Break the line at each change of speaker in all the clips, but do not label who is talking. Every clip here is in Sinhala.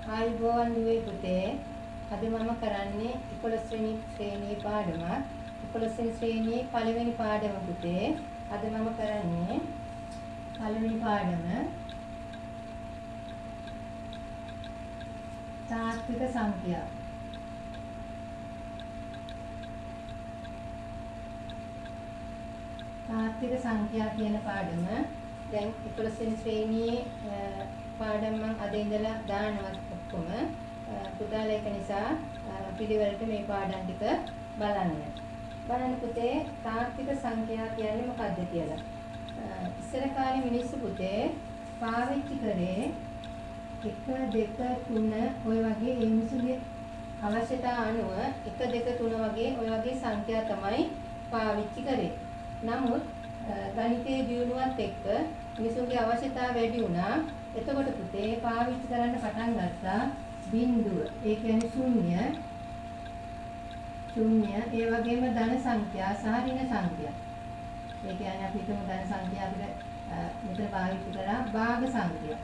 ආයුබෝවන් දුවේ පුතේ අද මම කරන්නේ 11 වෙනි ශ්‍රේණියේ පාඩම 11 වෙනි ශ්‍රේණියේ පළවෙනි පාඩම පුතේ අද මම කරන්නේ පළවෙනි පාඩම තාත්වික සංඛ්‍යා තාත්වික සංඛ්‍යා කියන පාඩම දැන් 11 වෙනි ශ්‍රේණියේ පාඩම් මම අද ඉඳලා දානවා ඔක්කොම පුතාලා ඒක නිසා පිළිවෙලට මේ පාඩම් ටික බලන්න පුතේ තාත්වික සංඛ්‍යා කියන්නේ මොකක්ද කියලා. ඉස්සර කාලේ මිනිස්සු පුතේ පාවිච්චි කරේ 1 2 3 ඔය වගේ ඒ මිනිස්සුගේ අවශ්‍යතාව අනුව 1 2 3 වගේ ඔය වගේ සංඛ්‍යා තමයි පාවිච්චි කරේ. නමුත් ගණිතයේ දියුණුවත් එක්ක මිනිසුන්ගේ අවශ්‍යතාව වැඩි වුණා. එතකොට පුතේ පාවිච්චි කරන්න පටන් ගත්තා බිංදුව. ඒ කියන්නේ ශුන්‍ය ඒ වගේම ධන සංඛ්‍යා සහ ඍණ සංඛ්‍යා. ඒ කියන්නේ අපි හිතමු ධන සංඛ්‍යා අපිට මෙතන පාවිච්චි කරා භාග සංඛ්‍යා.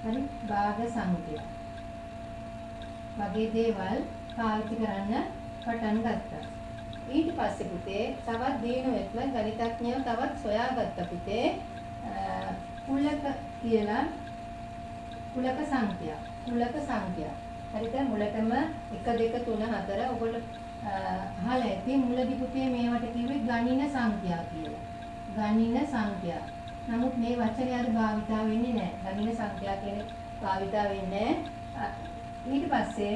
හරි භාග සංඛ්‍යා. වගේ දේවල් පාවිච්චි කරන්න පටන් ගත්තා. ඊට පස්සේ පුතේ තවත් දිනුවෙත්ම ගණිතඥයෝ තවත් සොයාගත්ත පුතේ කුලක කියලා කුලක සංඛ්‍යා. හරිද? මුලටම 1 2 3 4 ඔයගොල්ලෝ අහලා ඇති මුලදී පුතේ මේවට කිව්වේ ගණින සංඛ්‍යා කියලා. ගණින සංඛ්‍යා. නමුත් මේ වචනේ අද භාවිතා වෙන්නේ නැහැ. ගණින සංඛ්‍යා කියන්නේ භාවිතා වෙන්නේ නැහැ. ඊට පස්සේ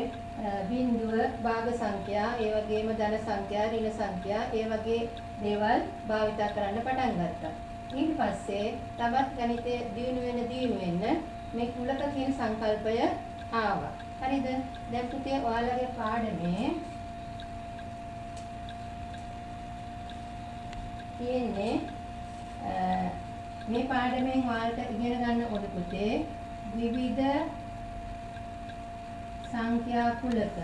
බිංදුව භාග සංඛ්‍යා ඒ වගේම ධන සංඛ්‍යා ඍණ සංඛ්‍යා ඒ වගේ දේවල් භාවිතා කරන්න පටන් ගත්තා. ඊට පස්සේ තවත් ගණිතයේ දියුණු වෙන්න මේ කුලක කියන සංකල්පය ආවා. හරිද? දැන් පුතේ ඔයාලගේ පාඩමේ තියෙන්නේ මේ පාඩමෙන් ඔයාලට ඉගෙන ගන්න ඕන පුතේ විවිධ සංඛ්‍යා කුලක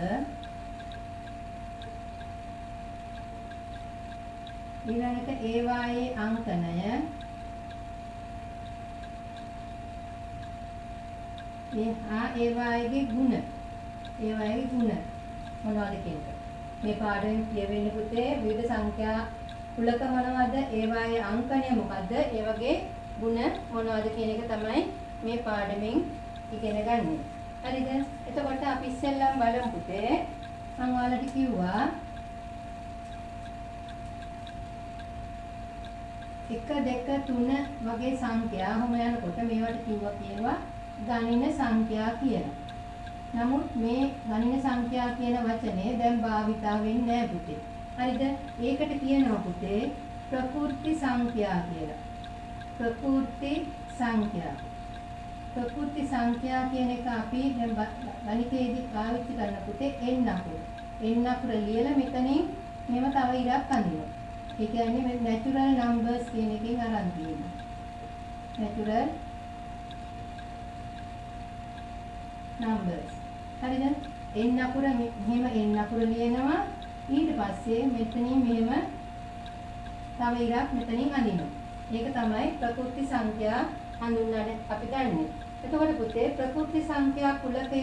ඊළඟට ඒවායේ අංකනය ඒවායේ ගුණ මොනවද කියන්නේ මේ පාඩමෙන් කියවෙන්නේ පුතේ විවිධ සංඛ්‍යා කුලක මොනවද ඒවායේ අංකනය මොකද්ද ඒ වගේ ගුණ මොනවද කියන එක තමයි මේ පාඩමෙන් ඉගෙන ගන්න. හරිද? එතකොට අපි ඉස්සෙල්ලම බලමු පුතේ මම ඔයාලට කිව්වා 1 2 3 වගේ සංඛ්‍යා හැම යනකොට මේවට කියනවා ගණින සංඛ්‍යා කියලා. නමුත් මේ ගණින සංඛ්‍යා කියන වචනේ දැන් භාවිතා වෙන්නේ නැහැ පුතේ. හරිද? ඒකට කියනවා පුතේ ප්‍රකෘති සංඛ්‍යා කියලා. ප්‍රකෘති සංඛ්‍යා කියන එක අපි දැන් ගණිතයේදී පාවිච්චි කරන පුතේ එන් අකුර ලියලා මෙතනින් මෙහෙම තව ඉරක් අඳිනවා. ඒ කියන්නේ මේ natural numbers කියන එකෙන් අරන් තියෙනවා. natural numbers. හරිද? එන් අකුර මෙහෙම එන් අකුර ලියනවා. ඊට පස්සේ මෙතනින් මෙහෙම තව ඉරක් මෙතනින් අඳිනවා. ඒක තමයි ප්‍රකෘති සංඛ්‍යා හඳුන්වන්නේ අපි ගන්නෙ. එතකොට පුතේ ප්‍රකෘති සංඛ්‍යා කුලකය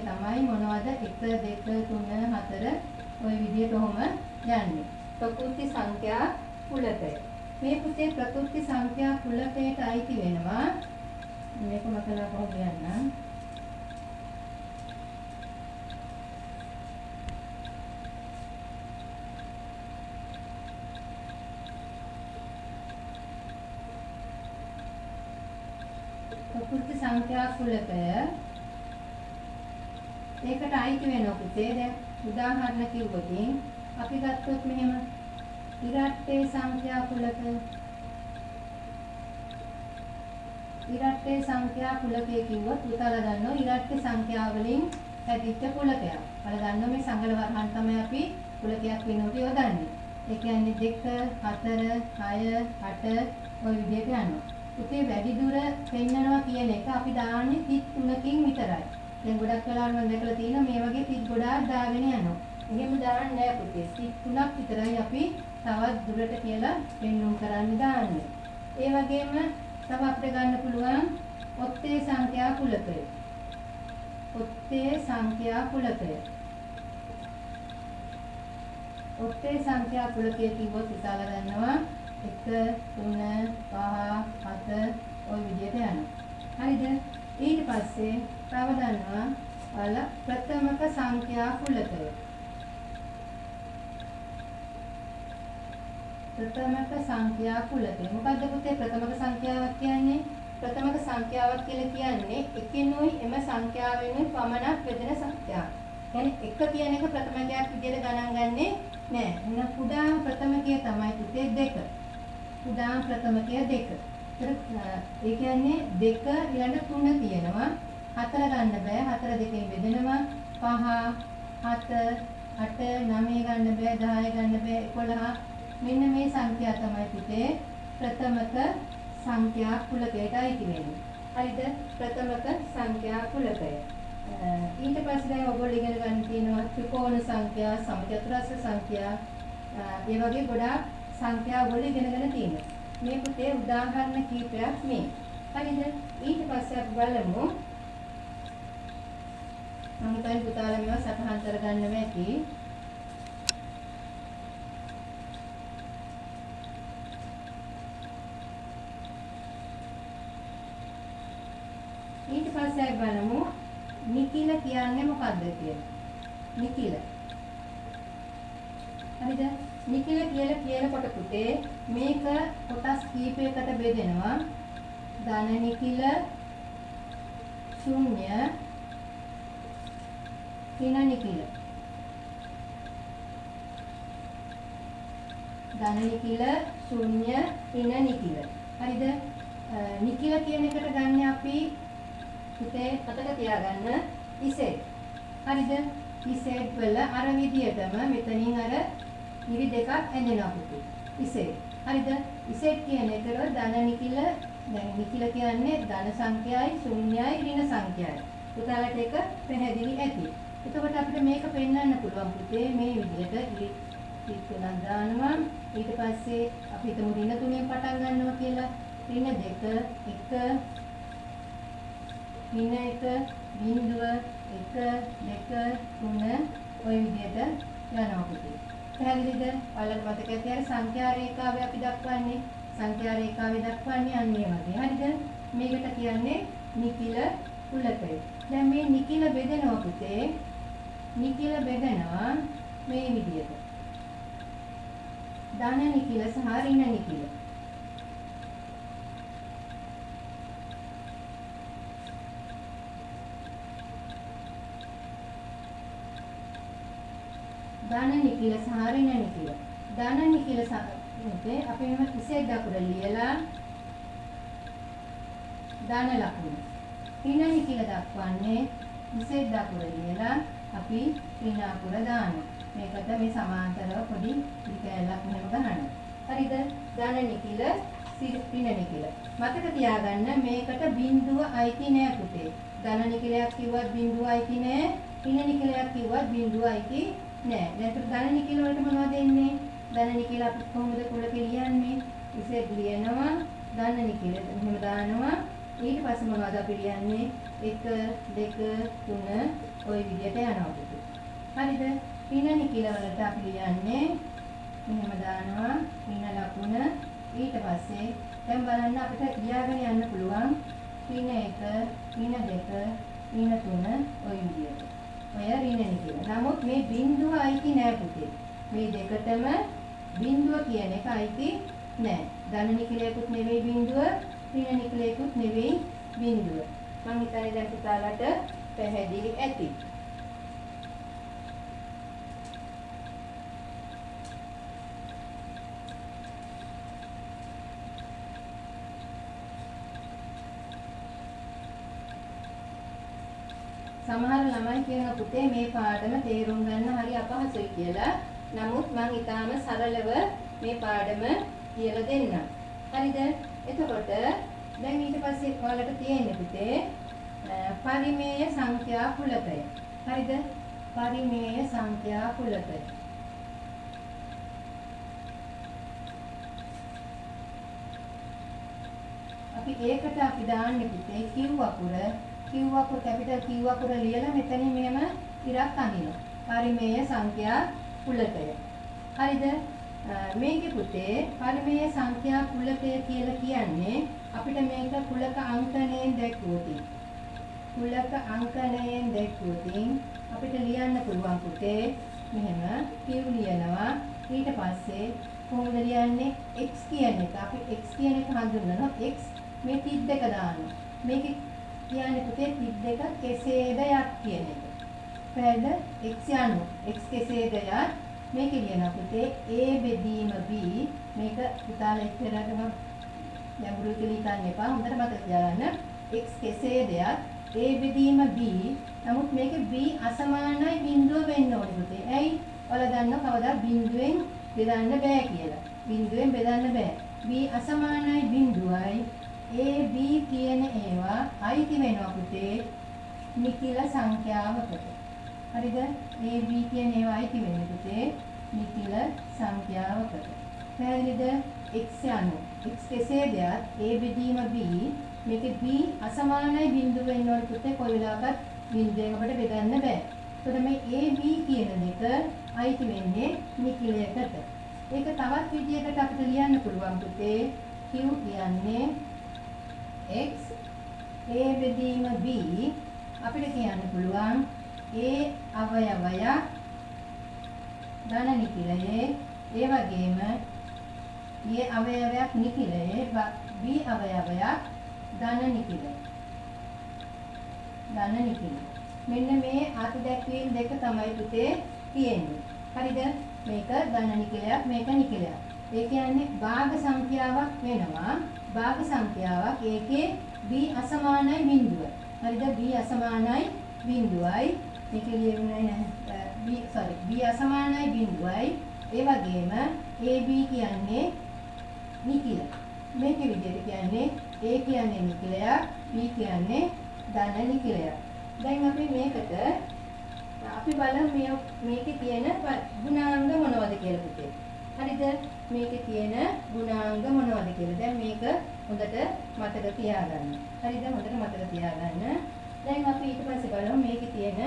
තමයි මොනවද 1 2 3 4 ওই විදිහට කොහොම යන්නේ. ප්‍රකෘති සංඛ්‍යා කුලකය. මේ පුතේ ප්‍රකෘති සංඛ්‍යා කුලකයට අයිති වෙනවා. මේක මතලා කොහොමද යන්න? ප්‍රකෘති සංඛ්‍යා කුලකය ඒකට අයිති වෙනවා පුතේ. දැන් උදාහරණ කිව්වොත් අපි ගත්තොත් මෙහෙම ඉරට්ටේ සංඛ්‍යා කුලකය. ඉරට්ටේ සංඛ්‍යා කුලකය කිව්වොත් උතලා ගන්නවා ඉරට්ටේ සංඛ්‍යා වලින් හැදිච්ච කුලකයක්. අර ගන්නවා මේ සංගල වර්හන් තමයි අපි කුලකයක් වෙනකොට යොදන්නේ. ඒ කියන්නේ 2 4 6 8 ඔය විදිහට යනවා. පුතේ වැඩි දුර පෙන්නනවා කියන එක අපි දාන්නේ 33කින් විතරයි. දැන් ගොඩක් වෙලාවට මම දැකලා තියෙනවා මේ වගේ 30 ගොඩාක් දාගෙන යනවා. එහෙම දාන්නේ නැහැ පුතේ. 33ක් විතරයි අපි තවත් දුරට කියලා පෙන්වුම් කරන්න දාන්නේ. ඒ වගේම තව අපිට ගන්න පුළුවන් ඔත්තේ සංඛ්‍යා කුලකය. ඔත්තේ සංඛ්‍යා කුලකය. ඔත්තේ සංඛ්‍යා කුලකය කිව්වොත් විසාල ගන්නවා 1 3 5 7 ඔය විදිහට යනවා. හරිද? ඊට පස්සේ තව ගන්නවා ප්‍රථමක සංඛ්‍යා කුලකය. ප්‍රථමක සංඛ්‍යා කුලකය. මොකද්ද පුතේ ප්‍රථමක සංඛ්‍යාවක් කියන්නේ? ප්‍රථමක සංඛ්‍යාවක් කියලා කියන්නේ එකිනුයි එම සංඛ්‍යාවෙනුයි පමණක් බෙදෙන සංඛ්‍යාවක්. يعني 1 කියන එක ප්‍රථමකයක් විදිහට ගණන් ගන්නෙ නෑ. එහෙනම් කුඩාම ප්‍රථමකය තමයි පුතේ 2. කුඩාම ප්‍රථමකය 2. ඒ කියන්නේ 2 ඊළඟ 3 තියෙනවා. 4 ගන්න බෑ. 4 දෙකෙන් බෙදෙනවා. 5 7 8 9 ගන්න බෑ. 10 ගන්න බෑ. 11 මෙන්න මේ සංඛ්‍යා තමයි පුතේ ප්‍රථමක සංඛ්‍යා කුලකයට අයිති වෙන්නේ. හරිද? ප්‍රථමක සංඛ්‍යා කුලකය. ඊට පස්සේ දැන් ඔයගොල්ලෝ ඉගෙන ගන්න තියෙනවා ත්‍රිකෝණ සංඛ්‍යා, සමචතුරස්‍ර සංඛ්‍යා, ඒ වගේ ගොඩාක් සංඛ්‍යා ඔයගොල්ලෝ ඉගෙනගෙන තියෙනවා. මේ පුතේ උදාහරණ කීපයක් මේ. හරිද? ඊට පස්සේ අපි බලමු මම හිතන්නේ පුතාලා මේවා සටහන් කරගන්න ඇති. ඊට පස්සේ අපි බලමු නිකිල කියන්නේ මොකක්ද කියලා. නිකිල. හරිද? නිකිල කියලා කියනකොට පුතේ මේක කොටස් කීපයකට බෙදෙනවා. ධන නිකිල, ශුන්‍ය, ඍණ නිකිල. ධන නිකිල, ශුන්‍ය, ඍණ නිකිල. හරිද? නිකිල කියන එකට ගන්න අපි පුතේ මතක තියාගන්න ඉසෙට්. හරිද? ඉසෙට් වල අර විදියටම මෙතනින් අර ඉරි දෙකක් ඇඳෙනවා පුතේ. ඉසෙට්. හරිද? ඉසෙට් කියන එකට ධන නිකිල දැන් නිකිල කියන්නේ ධන සංඛ්‍යයි ශුන්‍යයි ඍණ සංඛ්‍යයි. පුතාලට ඒක පැහැදිලි ඇති. එතකොට අපිට මේක පෙන්වන්න පුළුවන් පුතේ මේ විදියට ඉරි ටිකක් දානවා. ඊට පස්සේ අපි හිතමු ඍණ 3ෙන් පටන් ගන්නවා කියලා. ඍණ 2 1 ඍණ 1 බිංදුව 1 2 3 ඔය විදිහට යනවා පුතේ. පැහැදිලිද? ඔයාලට මතක ඇති අර සංඛ්‍යා රේඛාවේ අපි දක්වන්නේ සංඛ්‍යා රේඛාවේ දක්වන්නේ අන්න ඒ වගේ. හරිද? මේකට කියන්නේ නිකිල කුලකය. දැන් මේ නිකිල බෙදෙනවා පුතේ. නිකිල බෙදෙනවා මේ විදිහට. ධන නිකිල සහ ඍණ නිකිල. ධන නිකිල සහ ඍණ නිකිල. ධන නිකිල සහේ අපි මෙහෙම ඉසෙට් දකුර ලියලා ධන ලකුණ. ඍණ නිකිල දක්වන්නේ ඉසෙට් දකුර ලියලා අපි ඍණ අකුර දානවා. මේකට මේ සමාන්තරව පොඩි කැලක් මෙහෙම ගන්නවා. හරිද? ධන නිකිල ඍණ නිකිල. මතක තියාගන්න මේකට බිංදුව අයිති නෑ පුතේ. ධන නිකිලයක් කිව්වත් බිංදුව අයිති නෑ. ඍණ නිකිලයක් කිව්වත් බිංදුව අයිති නෑ. දැන් ධන නිකිල වලට මොනවද එන්නේ? ධන නිකිල අපි කොහොමද කුලකේ ලියන්නේ? ඉසෙට් ලියනවා ධන නිකිල මෙහෙම දානවා. ඊට පස්සේ මොනවද අපි ලියන්නේ? 1 2 3 ඔය විදිහට යනවා පුතේ. හරිද? ඍණ නිකිල වලට අපි ලියන්නේ මෙහෙම දානවා ඍණ ලකුණ. ඊට පස්සේ දැන් බලන්න අපිට ලියාගෙන යන්න පුළුවන් ඍණ 1 ඍණ 2 ඍණ 3 ඔය විදිහට. ඔය ඍණ නිකිල. නමුත් මේ බිංදුව අයිති නෑ පුතේ. මේ දෙකටම බිංදුව කියන එක අයිති නෑ. ධන නිකිලයකුත් නෙවෙයි බිංදුව, ඍණ නිකිලයකුත් නෙවෙයි බිංදුව. මම හිතන්නේ දැන් පුතාලට පැහැදිලි ඇති. සමහර ළමයි කියන පුතේ මේ පාඩම තේරුම් ගන්න හරි අපහසුයි කියලා. නමුත් මම ඊටාම සරලව මේ පාඩම කියලා දෙන්නම්. හරිද? එතකොට දැන් ඊට පස්සේ ඔයාලට තියෙන්නේ පුතේ පරිමේය සංඛ්‍යා කුලකය. හරිද? පරිමේය සංඛ්‍යා කුලකය. අපි ඒකට අපි දාන්නේ පුතේ Q අකුර කැපිටල් Q අකුර ලියලා මෙතනින් මෙහෙම ඉරක් අඳිනවා. පරිමේය සංඛ්‍යා කුලකය. හරිද? මේකේ පුතේ පරිමේය සංඛ්‍යා කුලකය කියලා කියන්නේ අපිට මේක කුලක අංකණයෙන් දැක්වුවොත් අපිට ලියන්න පුළුවන් පුතේ මෙහෙම Q ලියනවා. ඊට පස්සේ කොහොමද ලියන්නේ x කියන එක අපි x කියන එක හඳුන්වනවා x මේ 32 දානවා. මේකේ කියන්නේ පුතේ 32 කෙසේද යත් කියන එක. පැහැදිලිද? x යනු x කෙසේද යත් මේක ලියනවා පුතේ a බෙදීම b මේක පුතාලා ඉස්සරහටම ගැඹුරු කියලා හිතන්න එපා. හොඳට මතක තියාගන්න. x කෙසේද යත් a බෙදීම b නමුත් මේකේ b අසමානයි බිඳුව වෙන්න ඕනේ පුතේ. ඇයි? ඔයාලා දන්නව කවදා බිඳුවෙන් බෙදන්න බෑ කියලා. බිඳුවෙන් බෙදන්න බෑ. b අසමානයි බිඳුවයි a b කියන ඒවා අයිති වෙනවා පුතේ නිකිල සංඛ්‍යාවකට. හරිද? a b කියන ඒවා අයිති වෙන්නේ පුතේ නිකිල සංඛ්‍යාවකට. පැහැදිලිද? x යනු x කෙසේද යත් a බෙදීම b මේකේ b අසමානයි බිඳුව වෙන්න ඕනේ පුතේ කොයි වෙලාවකත් බිඳුවෙන් අපිට බෙදන්න බෑ. එතකොට මේ a b කියන දෙක අයිති වෙන්නේ නිකිලයකට. ඒක තවත් විදියකට අපිට ලියන්න පුළුවන් පුතේ q කියන්නේ x a බෙදීම b අපිට කියන්න පුළුවන් a අවයවය ධන නිකිලයේ ඒ වගේම a අවයවයක් නිකිලයේ b අවයවයක් ධන නිකිලය. මෙන්න මේ අතු දැක්වීම් දෙක තමයි පුතේ තියෙන්නේ. හරිද? මේක ධන නිකිලයක් මේක නිකිලයක්. ඒ කියන්නේ භාග සංඛ්‍යාවක් වෙනවා. භාග සංඛ්‍යාවක් ඒකේ b අසමානයි බිඳුව. හරිද? b අසමානයි බිඳුවයි. මේක ලියන්නේ නැහැ. b අසමානයි බිඳුවයි. ඒ වගේම ab කියන්නේ නිකිල. මේකේ විදිහට කියන්නේ a කියන්නේ නිකිලයක් b කියන්නේ ධන නිකිලයක්. දැන් අපි මේකට අපි බලමු මේකේ තියෙන ගුණාංග මොනවද කියලා පුතේ. හරිද? මේකේ තියෙන ගුණාංග මොනවද කියලා. දැන් මේක හොඳට මතක තියාගන්න. හරිද? හොඳට මතක තියාගන්න. දැන් අපි ඊට පස්සේ බලමු මේකේ තියෙන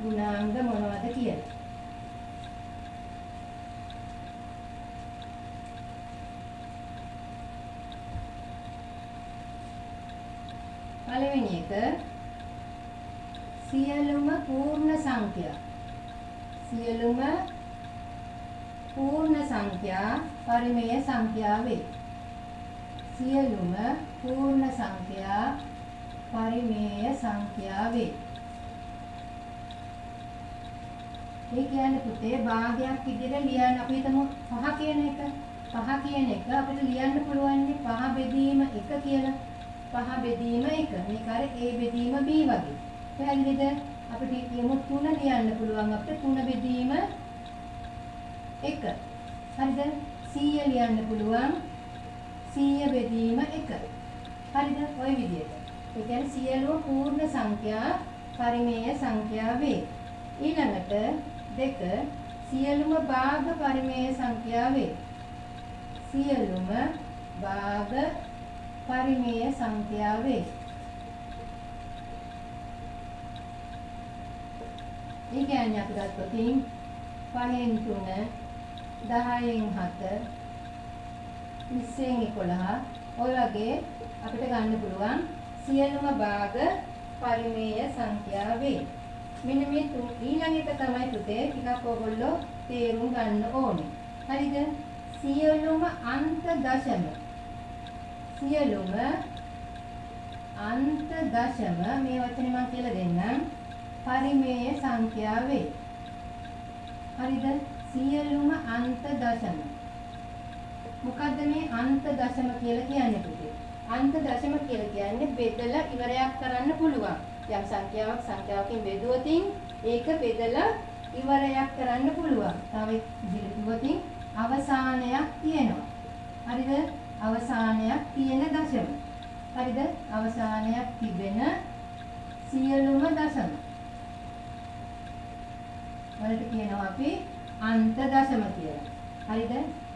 ගුණාංග මොනවද කියලා. පළවෙනි එක සියලුම පූර්ණ සංඛ්‍යා පරිමේය සංඛ්‍යා වේ. සියලුම පූර්ණ සංඛ්‍යා පරිමේය සංඛ්‍යා වේ. ඒ කියන්නේ පුතේ භාගයක් විදිහට ලියන්න අපි හිතමු 5 කියන එක. 5 කියන එක අපිට ලියන්න පුළුවන් 5 බෙදීම 1 කියලා. 5 බෙදීම 1. මේක අර a බෙදීම b වගේ. පැහැදිලිද? අපිට කියමු 3 ලියන්න පුළුවන් අපිට 3 බෙදීම 1. හරිද? 100 ලියන්න පුළුවන් 100 බෙදීම 1. හරිද? ওই විදිහට. ඒ කියන්නේ සියලුම පූර්ණ සංඛ්‍යා පරිමේය සංඛ්‍යා වේ. ඊළඟට 2 සියලුම භාග පරිමේය සංඛ්‍යා වේ. සියලුම භාග පරිමේය සංඛ්‍යා වේ. ඒ කියන්නේ අපි ගත්තොත් 5න් 3 10න් 7 20න් 11 ඔය වගේ අපිට ගන්න පුළුවන් සියලුම භාග පරිමේය සංඛ්‍යා වේ. මෙන්න මේ ඊළඟ එක තමයි පුතේ ටිකක් ඔයගොල්ලෝ තේරුම් ගන්න ඕනේ. හරිද? සියලුම අන්ත දශම මේ වචනේ මම කියලා දෙන්නම්. පරිමේය සංඛ්‍යා වේ. හරිද? සියලුම අන්ත දශම. මොකද්ද මේ අන්ත දශම කියලා කියන්නේ පුතේ? අන්ත දශම කියලා කියන්නේ බෙදලා ඉවරයක් කරන්න පුළුවන්. යම් සංඛ්‍යාවකින් බෙදුවොත් ඒක බෙදලා ඉවරයක් කරන්න පුළුවන්. තව විදිහට අවසානයක් තියෙනවා. හරිද? අවසානයක් තියෙන දශම. හරිද? අවසානයක් තිබෙන සියලුම දශම. වලට කියනවා අපි අන්ත දශම කියලා. හරිද?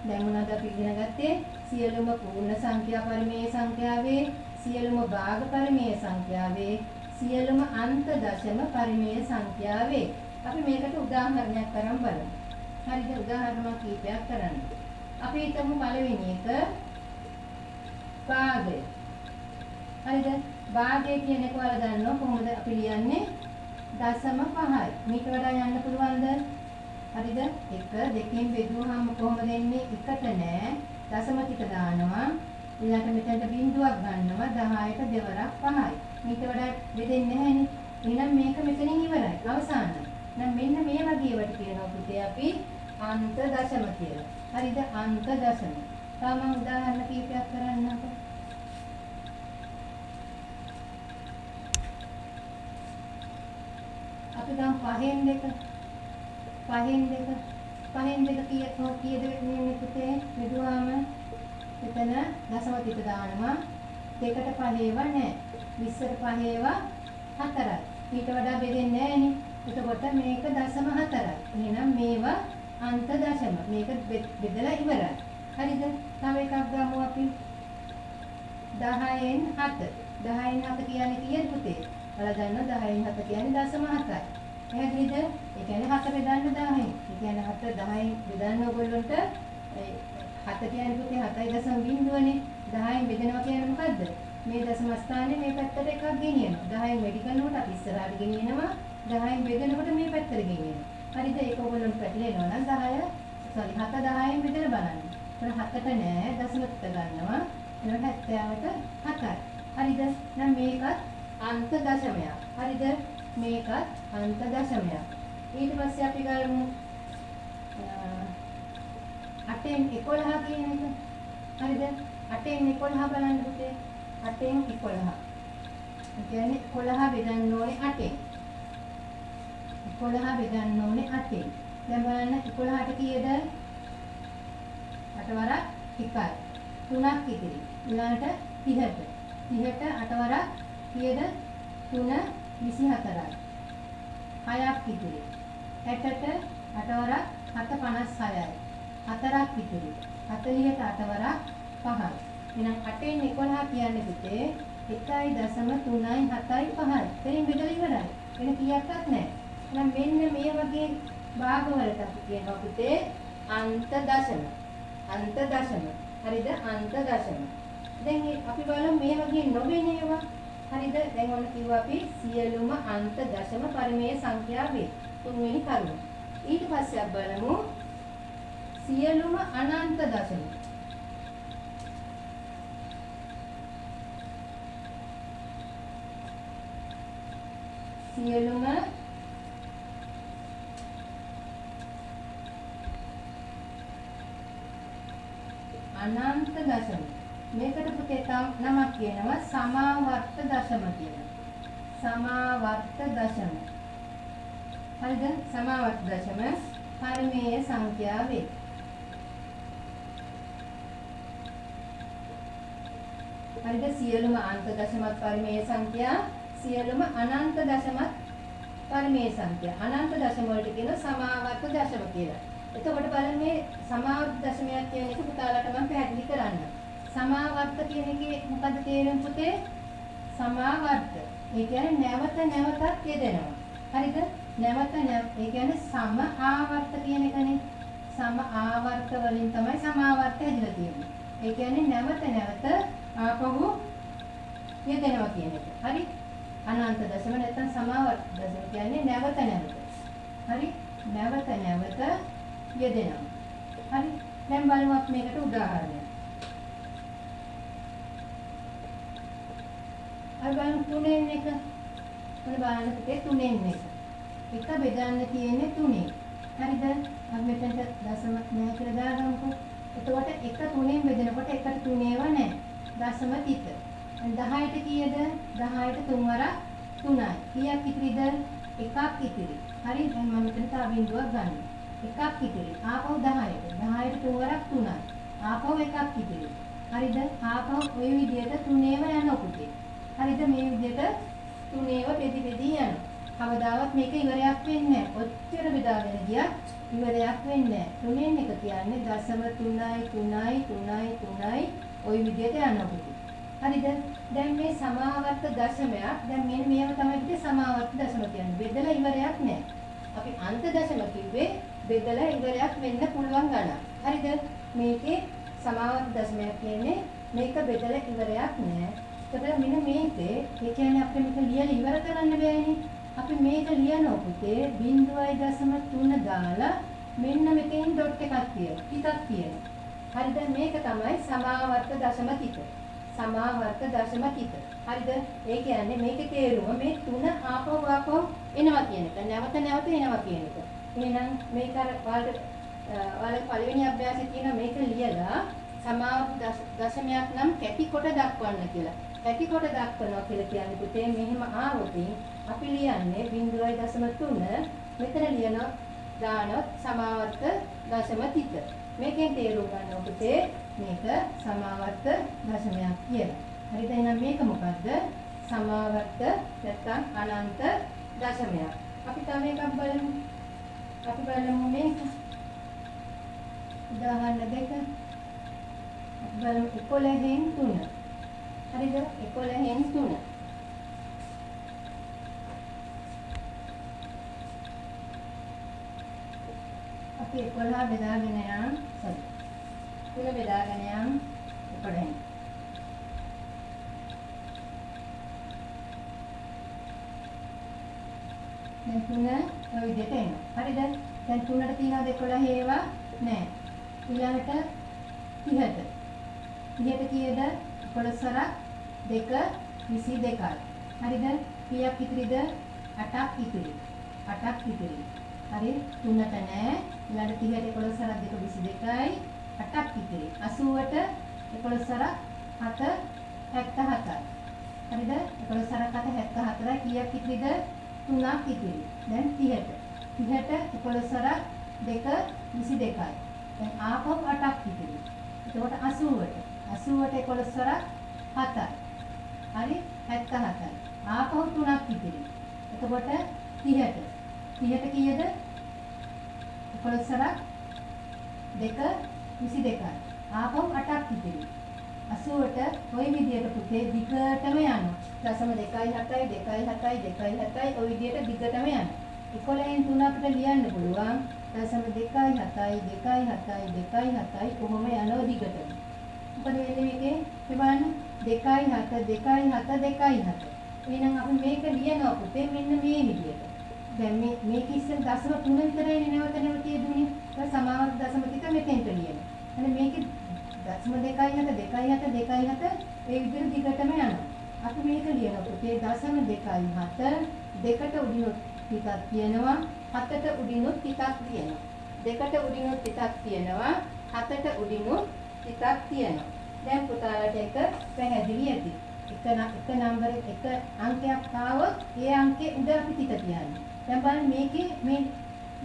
දැන් මොනවද අපි ඉගෙන ගත්තේ? සියලුම පූර්ණ සංඛ්‍යා පරිමේය සංඛ්‍යාවේ සියලුම භාග පරිමේය සංඛ්‍යාවේ සියලුම අන්ත දශම පරිමේය සංඛ්‍යාවේ. අපි මේකට උදාහරණයක් කරන් බලමු. හරිද? උදාහරණ කීපයක් කරන්න. අපි හිතමු පළවෙනි එක භාගය. හරිද? භාගය කියන එක ඔයාලා දන්නවා කොහොමද අපි ලියන්නේ? දශම 5යි. මේක වඩා යන්න පුළුවන්ද? හරිද? 1 2කින් බෙදුවාම කොහොමද එන්නේ? එකට නෑ. දශම ටික දානවා. ඊළඟට මෙතනට බිංදුවක් ගන්නවා 10ට දෙවරක් 5යි. මේක වඩා බෙදෙන්නේ නැහැනේ. එහෙනම් මේක මෙතනින් ඉවරයි. අවසానයි. දැන් මෙන්න මේ වගේ වට කියනවා පුතේ අපි අන්ත දශම කියලා. හරිද? අන්ත දශම. තව මම උදාහරණ කීපයක් කරන්නම්කෝ. අපි ගමු 5න් 2. 5න් 2 කීයද වෙන්නේ පුතේ? බෙදුවාම එතන දශම ටික දානවා. 2ට 5 නැහැ. 20ට 5 4යි. ඊට වඩා බෙදෙන්නේ නැහැනේ. එතකොට මේක දශම 4යි. එහෙනම් මේවා අන්ත දශම. මේක බෙදලා ඉවරයි. හරිද? තව එකක් ගමු අපි. 10න් 7. 10න් 7 කියන්නේ කීයද පුතේ? ඔයාලා දන්නවා 10න් 7 කියන්නේ දශම 7යි. පැහැදිලිද? ඒ කියන්නේ 7 බෙදන්න 10න්. ඒ කියන්නේ 7 10න් බෙදන්න ඕගොල්ලන්ට 7 කියන්නේ පුතේ 7.0නේ. 10න් බෙදනවා කියන්නේ මොකද්ද? මේ දශම ස්ථානේ මේ පැත්තට එකක් ගෙනියනවා. 10න් වැඩි කරනකොට අපි ඉස්සරහට ගෙනියනවා. 10න් බෙදනකොට මේ පැත්තට ගෙනියනවා. හරිද? ඒක ඕගොල්ලන්ට පැටලෙනවා නම් 7 10න් බෙදලා බලන්න. ඒතර 7ට නෑ දශම ටික ගන්නවා. එනකොට 70ට 7යි. හරිද? දැන් මේකත් අන්ත දශමයක්. හරිද? මේකත් අන්ත දශමයක්. ඊට පස්සේ අපි ගමු 8න් 11 කියන එක. හරිද? 8න් 11 බලන්න පුතේ. 8න් 11. ඒ කියන්නේ 11 බෙදන්න ඕනේ 8න්. 11 බෙදන්න ඕනේ 8න්. දැන් බලන්න 11ට කීයද? 8 වරක් 1යි. 3ක් ඉතිරි. ඊළඟට 30ට. 30ට 8 වරක් කීයද? 3 24යි. 6ක් ඉතිරි. 60ට 8 වරක් 7 56යි. 4ක් ඉතිරි. 40ට 8 වරක් 5යි. එහෙනම් 8න් 11 කියන්නේ පුතේ 1.3යි 7යි 5යි. එතනින් බෙදලා ඉවරයි. වෙන කීයක්වත් නැහැ. එහෙනම් මෙන්න මේ වගේ භාග වලට අපි කියනවා පුතේ අන්ත දශම. අන්ත දශම. හරිද? අන්ත දශම. දැන් අපි බලමු මේ වගේ නොවෙන ඒවා. හරිද? දැන් ඔන්න කිව්වා අපි සියලුම අන්ත දශම පරිමේය සංඛ්‍යා වේ. තුන්වෙනි කරුණ. ඊට පස්සේ අපි බලමු සියලුම අනන්ත දශම. සියලුම අනන්ත දශම. මේකට පුතේ නමක් කියනවා සමාවර්ත දශම කියලා. සමාවර්ත දශම. හරිද? සමාවර්ත දශම පරිමේය සංඛ්‍යා වේ. හරිද? සියලුම අන්ත දශමත් පරිමේය සංඛ්‍යා, සියලුම අනන්ත දශමත් පරිමේය සංඛ්‍යා. අනන්ත දශම වලට කියන සමාවර්ත දශම කියලා. එතකොට බලන්න මේ සමාවර්ත දශමයක් කියන එක පුතාලට මම පැහැදිලි කරන්න. සමාවර්ත කියන එකේ මොකද තේරුම පුතේ? සමාවර්ත. ඒ කියන්නේ නැවත නැවතත් යෙදෙනවා. හරිද? නැවත ඒ කියන්නේ සම ආවර්ත කියන එකනේ. සම ආවර්ත වලින් තමයි සමාවර්ත හැදිලා තියෙන්නේ. ඒ කියන්නේ නැවත නැවත ආපහු යෙදෙනවා කියන එක. හරි? අනන්ත දශම නැත්නම් සමාවර්ත දශම කියන්නේ නැවත නැවත. හරි? නැවත නැවත යෙදෙනවා. හරි? දැන් බලමු අපි මේකට උදාහරණයක්. අපි බලමු 3න් 1. මොන බලන්න පුතේ 3න් 1. එක බෙදන්න තියෙන්නේ 3න්. හරිද? අපි මෙතනට දශම නැහැ කියලා දාගමුකෝ. එතකොට එක 3න් බෙදනකොට එකට 3 ඒවා නැහැ. දශම ටික. 10ට කීයද? 10ට 3 වරක් 3යි. කීයක් ඉතිරිද? එකක් ඉතිරි. හරි? දැන් මම මෙතන තව බිංදුවක් ගන්නවා. එකක් ඉතිරි. ආපහු 10ට. 10ට 3 වරක් 3යි. ආපහු එකක් ඉතිරි. හරිද? ආපහු ওই විදිහට 3 ඒවා යනවා පුතේ. හරිද? මේ විදිහට 3 ඒවා බෙදි යනවා. කවදාවත් මේක ඉවරයක් වෙන්නේ නැහැ. ඔච්චර බෙදාගෙන ගියත් ඉවරයක් වෙන්නේ නැහැ. 3න් 1 කියන්නේ දශම 3යි 3යි 3යි 3යි ওই විදිහට යනවා පුතේ. හරිද? දැන් මේ සමාවර්ත දශමයක් දැන් මෙන්න මේව තමයි පිටේ සමාවර්ත දශම කියන්නේ. බෙදලා ඉවරයක් නැහැ. අපි අන්ත දශම කිව්වේ බෙදලා ඉවරයක් වෙන්න පුළුවන් ගණන්. හරිද? මේකේ සමාවර්ත දශමයක් කියන්නේ මේක බෙදලා ඉවරයක් නැහැ. ඒකට මෙන්න මේකේ ඒ කියන්නේ අපිට මේක ලියලා ඉවර කරන්න බෑනේ. අපි මේක ලියනවා පුතේ 0.3 දාලා මෙන්න මෙතෙන් ඩොට් එකක් තියෙනවා. පිටක් තියෙනවා. හරිද? මේක තමයි සමාවර්ත දශම තිත. සමාවර්ත දශම තිත. හරිද? ඒ කියන්නේ මේකේ තේරුම මේ 3 ආපහු එනවා කියන එක. නැවත නැවත එනවා කියන එක. එහෙනම් මේක අර ඔයාලගේ පළවෙනි අභ්‍යාසයේ තියෙන මේක ලියලා සමාවර්ත දශමයක් නම් කැටි කොට දක්වන්න කියලා. කැටි කොට දක්වනවා කියලා කියන්නේ පුතේ මෙහෙම ආවොත් අපි ලියන්නේ 0.3 මෙතන ලියන දානොත් සමාවර්ත දශම තිත. මේකෙන් තේරුම් ගන්න පුතේ මේක සමාවර්ත දශමයක් කියලා. හරිද? එහෙනම් මේක මොකද්ද? සමාවර්ත නැත්නම් අනන්ත දශමයක්. අපි තව එකක් බලමු. අපි බලමු මේක. උදාහරණ දෙක. අපි බලමු 11න් 3. හරිද? 11න් 3. අපි 11 බෙදාගෙන යම් සරි. 3 බෙදාගෙන යම් 11න්. දැන් 3 ඔය විදිහට එනවා. හරිද? දැන් 3ට තියනවාද 11 ඒවා? නෑ. ඊළඟට 30ට. 30ට කීයද? 11 2 22යි. හරිද? කීයක් ඉතිරිද? 8ක් ඉතිරි. 8ක් ඉතිරි. හරි 3ට නෑ. ඊළඟට 30ට 11 2 22යි. 8ක් ඉතිරි. 80ට 11 7 77යි. හරිද? 11 7 74යි. කීයක් ඉතිරිද? 3ක් ඉතිරි. දැන් 30ට 11 2 22යි. දැන් ආපහු 8ක් ඉතිරි. එතකොට 80ට 11 7යි. හරි 77යි. ආපහු 3ක් ඉතිරි. එතකොට 30ට කීයද? 11 2 22යි. ආපහු 8ක් ඉතිරි. 80ට ওই විදියට පුතේ දිගටම යනවා. දශම 2.7යි 2.7යි 2.7යි ওই විදියට දිගටම යනවා. 11න් 3 අපිට ලියන්න පුළුවන්. දශම 2.7යි 2.7යි 2.7යි කොහොම යනවා දිගටම. මොකද වෙන්නේ මේකේ? බලන්න 2.7 2.7 2.7. එහෙනම් අපි මේක ලියනවා පුතේ මෙන්න මේ විදියට. දැන් මේක ඉස්සෙල් දශම 3 විතරයි නැවත නැවත යෙදුනේ. ඒක සමාවර්ත දශම ටික මෙතෙන්ට ලියනවා. එහෙනම් මේකේ දශම 2.7 2.7 2.7 ඒ විදිහට දිගටම යනවා. අපි මේක ලියනවා පුතේ දශම 2.7 දෙකට උඩිනුත් ටිකක් තියෙනවා 7ට උඩිනුත් ටිකක් තියෙනවා. දෙකට උඩිනුත් ටිකක් තියෙනවා 7ට උඩිනුත් ටිකක් තියෙනවා. දැන් පුතාලට එක පැහැදිලි ඇති. එක නම්බර් එක අංකයක් ආවොත් ඒ අංකේ උඩ අපි ටික තියන්නේ. දැන් බලන්න මේකේ මේ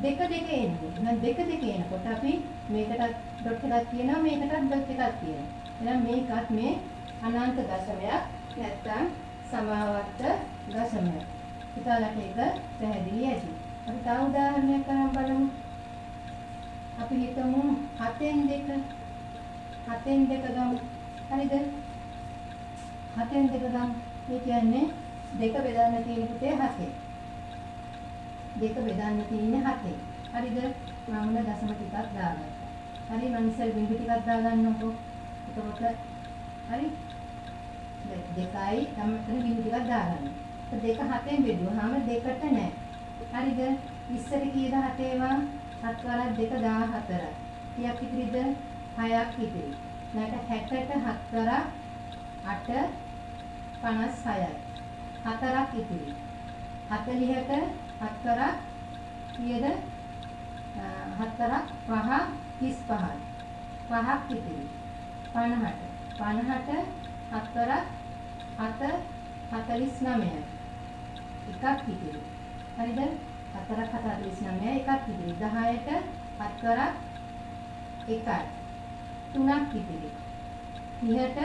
දෙක එන්නේ. එහෙනම් දෙක එනකොට අපි මේකටත් ඩොට් එකක් තියෙනවා මේකටත් ඩොට් එකක් තියෙනවා. එහෙනම් මේකත් මේ අනන්ත දශමයක් නැත්නම් සමාවර්ත දශමයක්. පුතාලට ඒක පැහැදිලි ඇති. අපි තව උදාහරණයක් කරන් බලමු. අපි හිතමු 7න් 2 ගමු. හරිද? 7න් 2 ගමු. ඒ කියන්නේ දෙක බෙදන්න තියෙන පුතේ 7. දෙක බෙදන්න තියෙන්නේ 7. හරිද? මම දශම ටිකක් දාගත්තා. හරි මම ඉස්සෙල් බිංදු ටිකක් දාගන්නකො. එතකොට හරි 2යි තමයි මෙතන බිංදු ටිකක් දාගන්න. ඒක 2 7න් බෙදුවාම 2ට නෑ. හරිද? ඉස්සර කීයද 7 ඒවා? 7 වරක් 2 14යි. කීයක් ඉතිරිද? 6ක් ඉතිරි. නැට 60ට 7 වරක් 8 56යි. 4ක් ඉතිරි. 40ට 7 වරක් කීයද? 7 වරක් 5 35යි. 5ක් ඉතිරි. 50ට 7 වරක් 7 49යි. එකක් ඉතිරි. හරිද? 4ක් 49යි එකක් ඉතිරි. 10ට 7 වරක් 1යි. 3ක් ඉතිරි. 30ට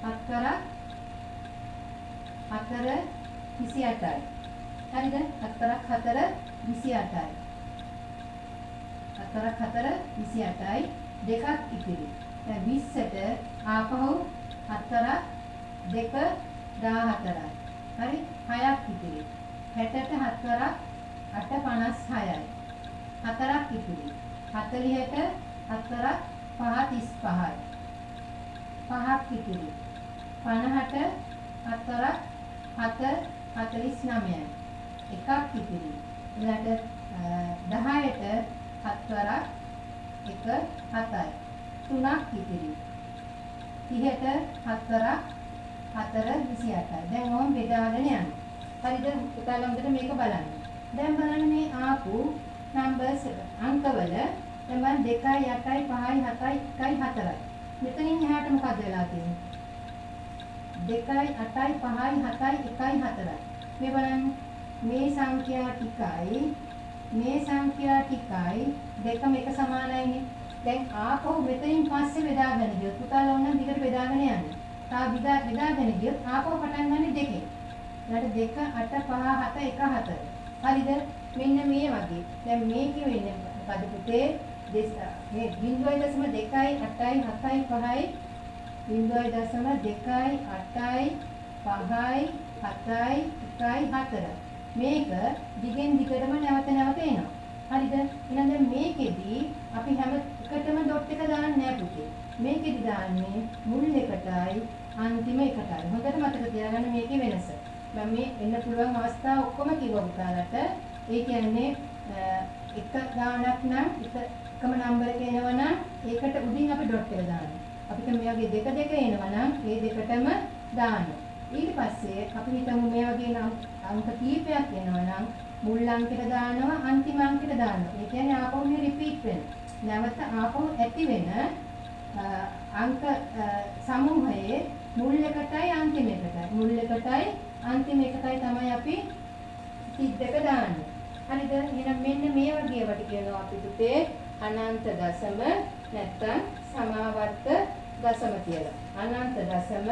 7 වරක් 4 28යි. හරිද? 7 වරක් 4 28යි. 4ක් 4 28යි. දෙකක් ඉතිරි. දැන් 20ට ආපහු 7 වරක් 2 14යි. හරි 6ක් ඉතිරි. 60ට 7 වරක් 8 56යි. 4ක් ඉතිරි. 40ට 7 වරක් 5 35යි. 5ක් ඉතිරි. 50ට 7 වරක් 7 49යි. 1ක් ඉතිරි. ඊළඟට 10ට 7 වරක් 1 7යි. 3ක් ඉතිරි. 30ට 7 වරක් 4 28යි. දැන් ඕම් බෙදාගෙන යනවා. හරිද? පුතාලා හොඳට මේක බලන්න. දැන් බලන්න මේ ආපු නම්බර්ස් අංකවල දැන් 2යි 8යි 5යි 7යි 1යි 4යි. මෙතනින් එහාට මොකද වෙලා තියෙන්නේ? 2යි 8යි 5යි 7යි 1යි 4යි. මේ බලන්න මේ සංඛ්‍යා ටිකයි මේ සංඛ්‍යා ටිකයි දෙකම එක සමානයිනේ. දැන් ආපහු මෙතනින් පස්සේ බෙදාගෙන ගියොත් පුතාලා ඕන දිගට බෙදාගෙන යන්න. තා බෙදාගෙන ගියොත් ආපහු පටන් ගන්න දෙකේ. ඊට 2 8 5 7 1 4. හරිද? මෙන්න මේ වගේ. දැන් මේක වෙන්නේ මොකද පුතේ? මේ 0.2යි 8යි 7යි 5යි 0.2යි 8යි 5යි 7යි 1යි 4. මේක දිගෙන් දිගටම නැවත එනවා. හරිද? එහෙනම් දැන් මේකෙදි අපි හැම එකටම ඩොට් එක දාන්නේ නැහැ පුතේ. මේකෙදි දාන්නේ මුල් එකටයි අන්තිම එකටයි. හොඳට මතක තියාගන්න මේකේ වෙනස. දැන් මේ එන්න පුළුවන් අවස්ථා ඔක්කොම කිව්වා පුතාලට. ඒ කියන්නේ එක ගානක් නම් එකම නම්බර එක එනවනම් ඒකට උඩින් අපි ඩොට් එක දානවා. අපිට මේ වගේ දෙක එනවනම් ඒ දෙකටම දානවා. ඊට පස්සේ අපි හිතමු මේ වගේ අංක කීපයක් එනවනම් මුල් අංකෙට දානවා අන්තිම අංකෙට දානවා. ඒ කියන්නේ ආපහු මේ රිපීට් වෙනවා. නැවත ආපහු ඇති වෙන අංක සමූහයේ මුල් එකටයි අන්තිම එකටයි මුල් එකටයි අන්තිම එකටයි තමයි අපි 32 දාන්නේ. හරිද? එහෙනම් මෙන්න මේ වගේ වට කියනවා අපි පුතේ අනන්ත දශම නැත්නම් සමාවර්ත දශම කියලා. අනන්ත දශම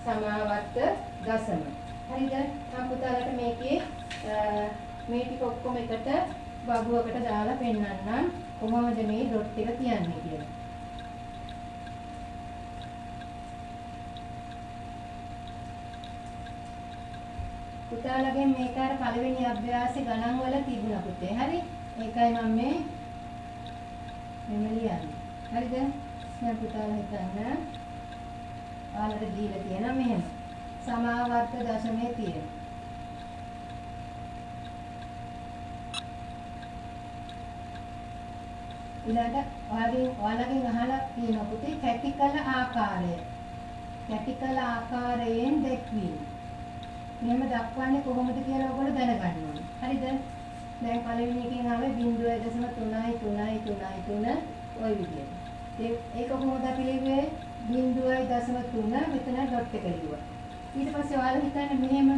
සමාවර්ත දශම. හරිද? මම පුතාලට මේකේ මේ ටික ඔක්කොම එකට බබුවකට දාලා පෙන්නන්නම් කොහොමද මේ ඩොට් එක තියන්නේ කියලා. පුතාලගෙන් මේක අර පළවෙනි අභ්‍යාසයේ ගණන් වල තිබුණා පුතේ. හරි? ඒකයි මම මෙහෙම ලියන්නේ. හරිද? දැන් පුතාලා හිතන්න. ඔයාලට දීලා තියෙනවා මෙහෙම. සමාවර්ත දශමයේ තියෙනවා. ඊළඟට ඔයාලගෙන් අහලා තියෙනවා පුතේ කැටිකල ආකාරය. කැටිකල ආකාරයෙන් දැක්වීම. මෙහෙම දක්වන්නේ කොහොමද කියලා ඔයගොල්ලෝ දැනගන්න ඕනේ. හරිද? දැන් පළවෙනි එකෙන් ආවේ 0.3 ඔය විදිහට. ඒක කොහොමද අපි ලියුවේ? 0.3 මෙතන ඩොට් එක ලියුවා. ඊට පස්සේ ඔයාලා හිතන්නේ මෙහෙම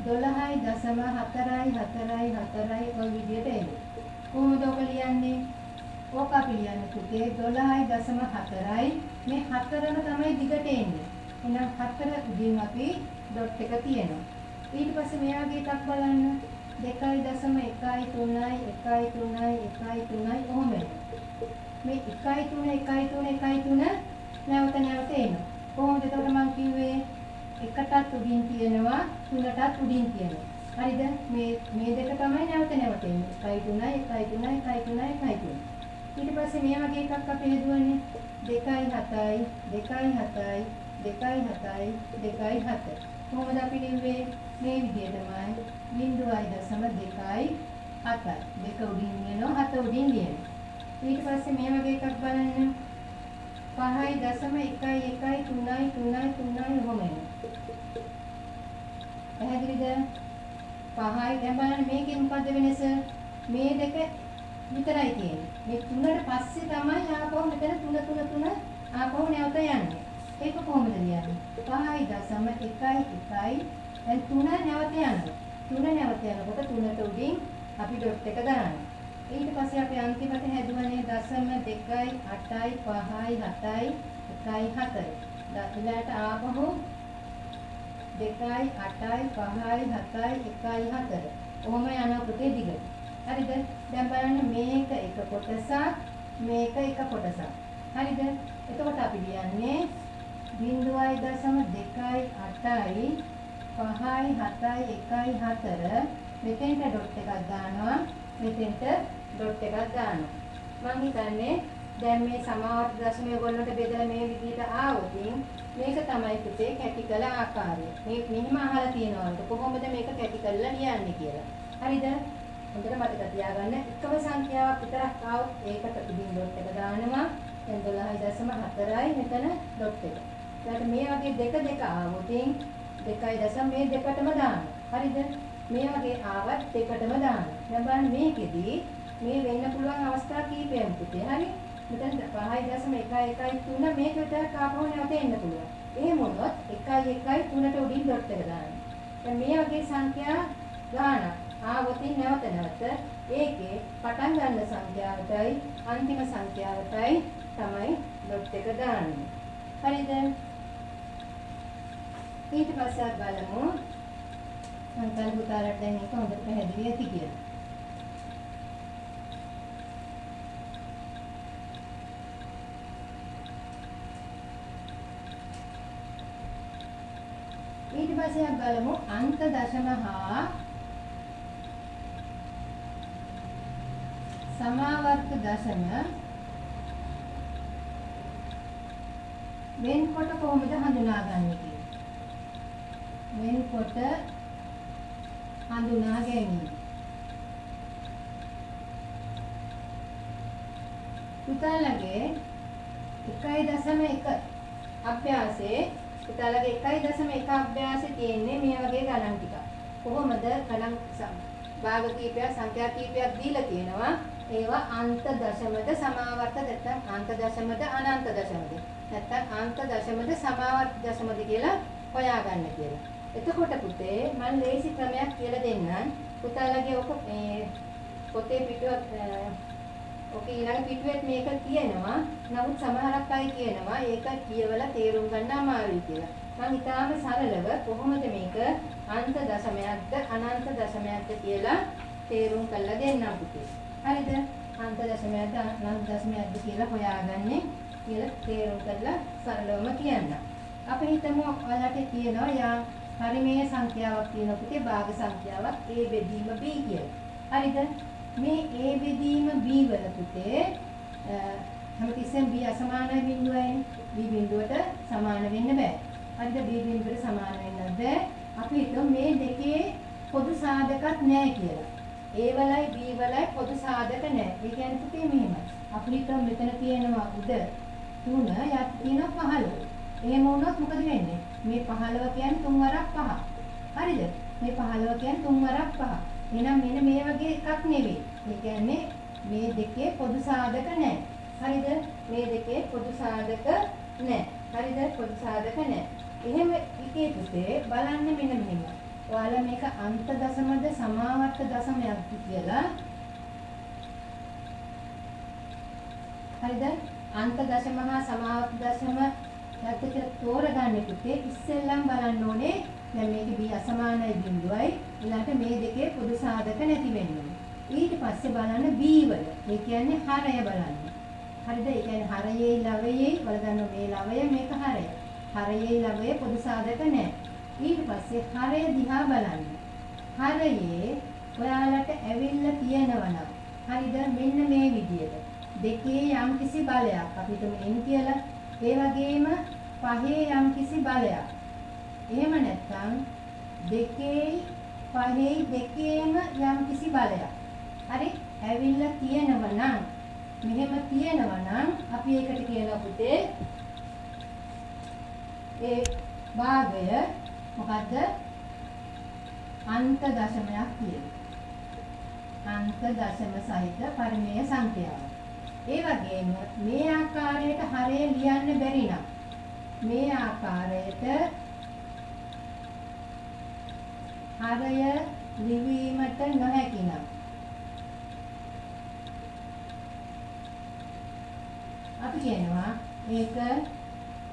12.4 ඔය විදිහට එන්නේ. කොහොමද ඔක ලියන්නේ? ඕක අපි ලියන්නේ පුතේ 12.4යි මේ 4ම තමයි දිගට එන්නේ. එහෙනම් 4 උඩින් අපි ඩොට් එක තියෙනවා. ඊට පස්සේ මේ වගේ එකක් බලන්න 2.3 ඔහොම එනවා. මේ 1.3 නැවත එනවා. කොහොමද එතකොට මම කිව්වේ එකටත් උඩින් තියෙනවා 3ටත් උඩින් තියෙනවා. හරිද? මේ දෙක තමයි නැවත එන්නේ. 1.3 ඊට පස්සේ මේ වගේ එකක් අපි හදුවනේ 2.7යි කොහොමද අපි ලිව්වේ මේ විදිහටමයි 0.2යි 7යි දෙක උඩින් යනවා 7 උඩින් ලියනවා. ඊට පස්සේ මේ වගේ එකක් බලන්න 5.1 ඔහොම එනවා. පැහැදිලිද? 5යි දැන් බලන්න මේකේ මොකද්ද වෙනස? මේ දෙක විතරයි තියෙන්නේ. මේ 3ට පස්සේ තමයි ආපහු මෙතන 3 ආපහු නැවත යන්නේ. ඒක කොහොමද ලියන්නේ? 5.1 දැන් 3 නැවත යනවා. 3 නැවත යනකොට 3ට උඩින් අපි ඩොට් එක දානවා. ඊට පස්සේ අපි අන්තිමට හැදුවනේ දශම 2යි 8යි 5යි 7යි 1යි 4යි. ඊළඟට ආපහු 2යි 8යි 5යි 7යි 1යි 4. ඔහොම යනවා පුතේ දිගට. හරිද? දැන් බලන්න මේක එක කොටසක් මේක එක කොටසක්. හරිද? එතකොට අපි ලියන්නේ 0.2.8යි 5යි 7යි 1යි 4 මෙතෙන්ට ඩොට් එකක් දානවා මෙතෙන්ට ඩොට් එකක් දානවා මම හිතන්නේ දැන් මේ සමාවර්ත දශමය ඔයගොල්ලන්ට බෙදලා මේ විදිහට ආවොත් මේක තමයි පුතේ කැටි කළ ආකාරය මේ මෙහිම අහලා තියෙනවා කොහොමද මේක කැටි කරලා ලියන්නේ කියලා හරිද හොඳට මතක තියාගන්න එකම සංඛ්‍යාවක් විතරක් ආවොත් ඒකට ඉදින් ඩොට් එක දානවා දැන් 12.4යි මෙතන ඩොට් එක ඊට මේ වගේ දෙක ආවොත් 2.2 මේ දෙකටම දානවා හරිද මේ වගේ ආවත් දෙකටම දානවා දැන් බලන්න මේකෙදී මේ වෙන්න පුළුවන් අවස්ථා කීපයක් පුතේ හරි මෙතන 5.113 මේක විතරක් ආපහු නැවත එන්න පුළුවන් එහෙම වුණොත් 1.1 3ට උඩින් ඩොට් එක දානවා දැන් මේ වගේ සංඛ්‍යා ගානක් ආවොත් නැවත ඒකේ පටන් ගන්න සංඛ්‍යාවටයි අන්තිම සංඛ්‍යාවටයි තමයි ඩොට් එක දාන්නේ හරිද ඊට පස්සේ බලමු සංකල්ප පුතාලට දැන් ඒක හොඳට පැහැදිලි ඇති කියලා ඊට පස්සේ බලමු අන්ත දශම හා සමාවර්ත දශම වෙන්කොට කොහොමද හඳුනාගන්නේ කියලා. වෙන්කොට හඳුනා ගැනීම. පුතාලගේ 1.1 අභ්‍යාසයේ පුතාලගේ 1.1 අභ්‍යාසයේ තියෙන්නේ මේ වගේ ගණන් ටික. කොහොමද ගණන් භාග කීපයක් සංඛ්‍යා කීපයක් දීලා තියෙනවා. ඒවා අන්ත දශමද සමාවර්ත නැත්නම් අන්ත දශමද අනන්ත දශමද නැත්නම් අන්ත දශමද සමාවර්ත දශමද කියලා හොයාගන්න කියලා. එතකොට පුතේ මම ලේසි ක්‍රමයක් කියලා දෙන්නම්. පුතාලගේ ඔක මේ පොතේ පිටුවක් ඔක ඊළඟ පිටුවෙත් මේක කියනවා. නමුත් සමහරක් අය කියනවා ඒක කියවලා තේරුම් ගන්න අමාරුයි කියලා. මම ඊටාම සරලව කොහොමද මේක අන්ත දශමයක්ද අනන්ත දශමයක්ද කියලා තේරුම් කරලා දෙන්නම් පුතේ. හරිද? අන්ත දශමයක්ද අනන්ත දශමයක්ද කියලා හොයාගන්නේ කියලා තේරුම් කරලා සරලවම කියන්න. අපි හිතමු ඔයාලට කියනවා යා පරිමේය සංඛ්‍යාවක් තියෙනවා පුතේ භාග සංඛ්‍යාවක් A බෙදීම B කියලා. හරිද? මේ A බෙදීම B වල පුතේ හැමතිස්සෙම B අසමානයි බිඳුවයි. B බිඳුවට සමාන වෙන්න බෑ. හරිද? B බිඳුවට සමාන වෙන්න බෑ. අපි හිතමු මේ දෙකේ පොදු සාධකයක් නැහැ කියලා. A වලයි B වලයි පොදු සාධක නැහැ. ඒ කියන්නේ පුතේ මෙහෙමයි. අපි හිතමු මෙතන තියෙනවා උඩ 3 යට තියෙනවා 15. එහෙම වුණොත් මොකද වෙන්නේ? මේ 15 කියන්නේ 3 වරක් 5. හරිද? මේ 15 කියන්නේ 3 වරක් 5. එහෙනම් මෙන්න මේ වගේ එකක් නෙවෙයි. ඒ කියන්නේ මේ දෙකේ පොදු සාධක නැහැ. හරිද? මේ දෙකේ පොදු සාධක නැහැ. හරිද? පොදු සාධක නැහැ. එහෙම එකේ පුතේ බලන්න මෙන්න මෙහෙම. ඔයාලා මේක අන්ත දශමද සමාවර්ත දශමයක්ද කියලා හරිද? අන්ත දශම හා සමාවර්ත දශම යක්ක තෝරගන්න පුතේ ඉස්සෙල්ලම් බලන්න ඕනේ දැන් මේක B අසමානයි බිඳුවයි ඊළඟට මේ දෙකේ පොදු සාධක නැති වෙන්නේ. ඊට පස්සේ බලන්න B වල. ඒ කියන්නේ හරය බලන්න. හරිද? ඒ කියන්නේ හරයේ ලවයේ වල ගන්න මේ ලවය මේක හරය. හරයේ ලවයේ පොදු සාධක නැහැ. ඊට පස්සේ හරය දිහා බලන්න. හරයේ ඔයාලට ඇවිල්ලා තියෙනවනම් හරිද? මෙන්න මේ විදියට. දෙකේ යම්කිසි බලයක් අපි හිතමු n කියලා. ඒ වගේම පහේ යම්කිසි බලයක්. එහෙම නැත්නම් දෙකේ පහේ දෙකේම යම්කිසි බලයක්. හරි? ඇවිල්ලා තියෙනවනම් මෙහෙම තියෙනවනම් අපි ඒකට කියනවා පුතේ ඒ භාගය මොකද්ද? අන්ත දශමයක් කියලා. අන්ත දශම සහිත පරිමේය සංඛ්‍යාව. ඒ වගේම මේ ආකාරයට හරය ලියන්න බැරි නම් මේ ආකාරයට හරය ලිවීමට නොහැකි නම් අපි කියනවා ඒක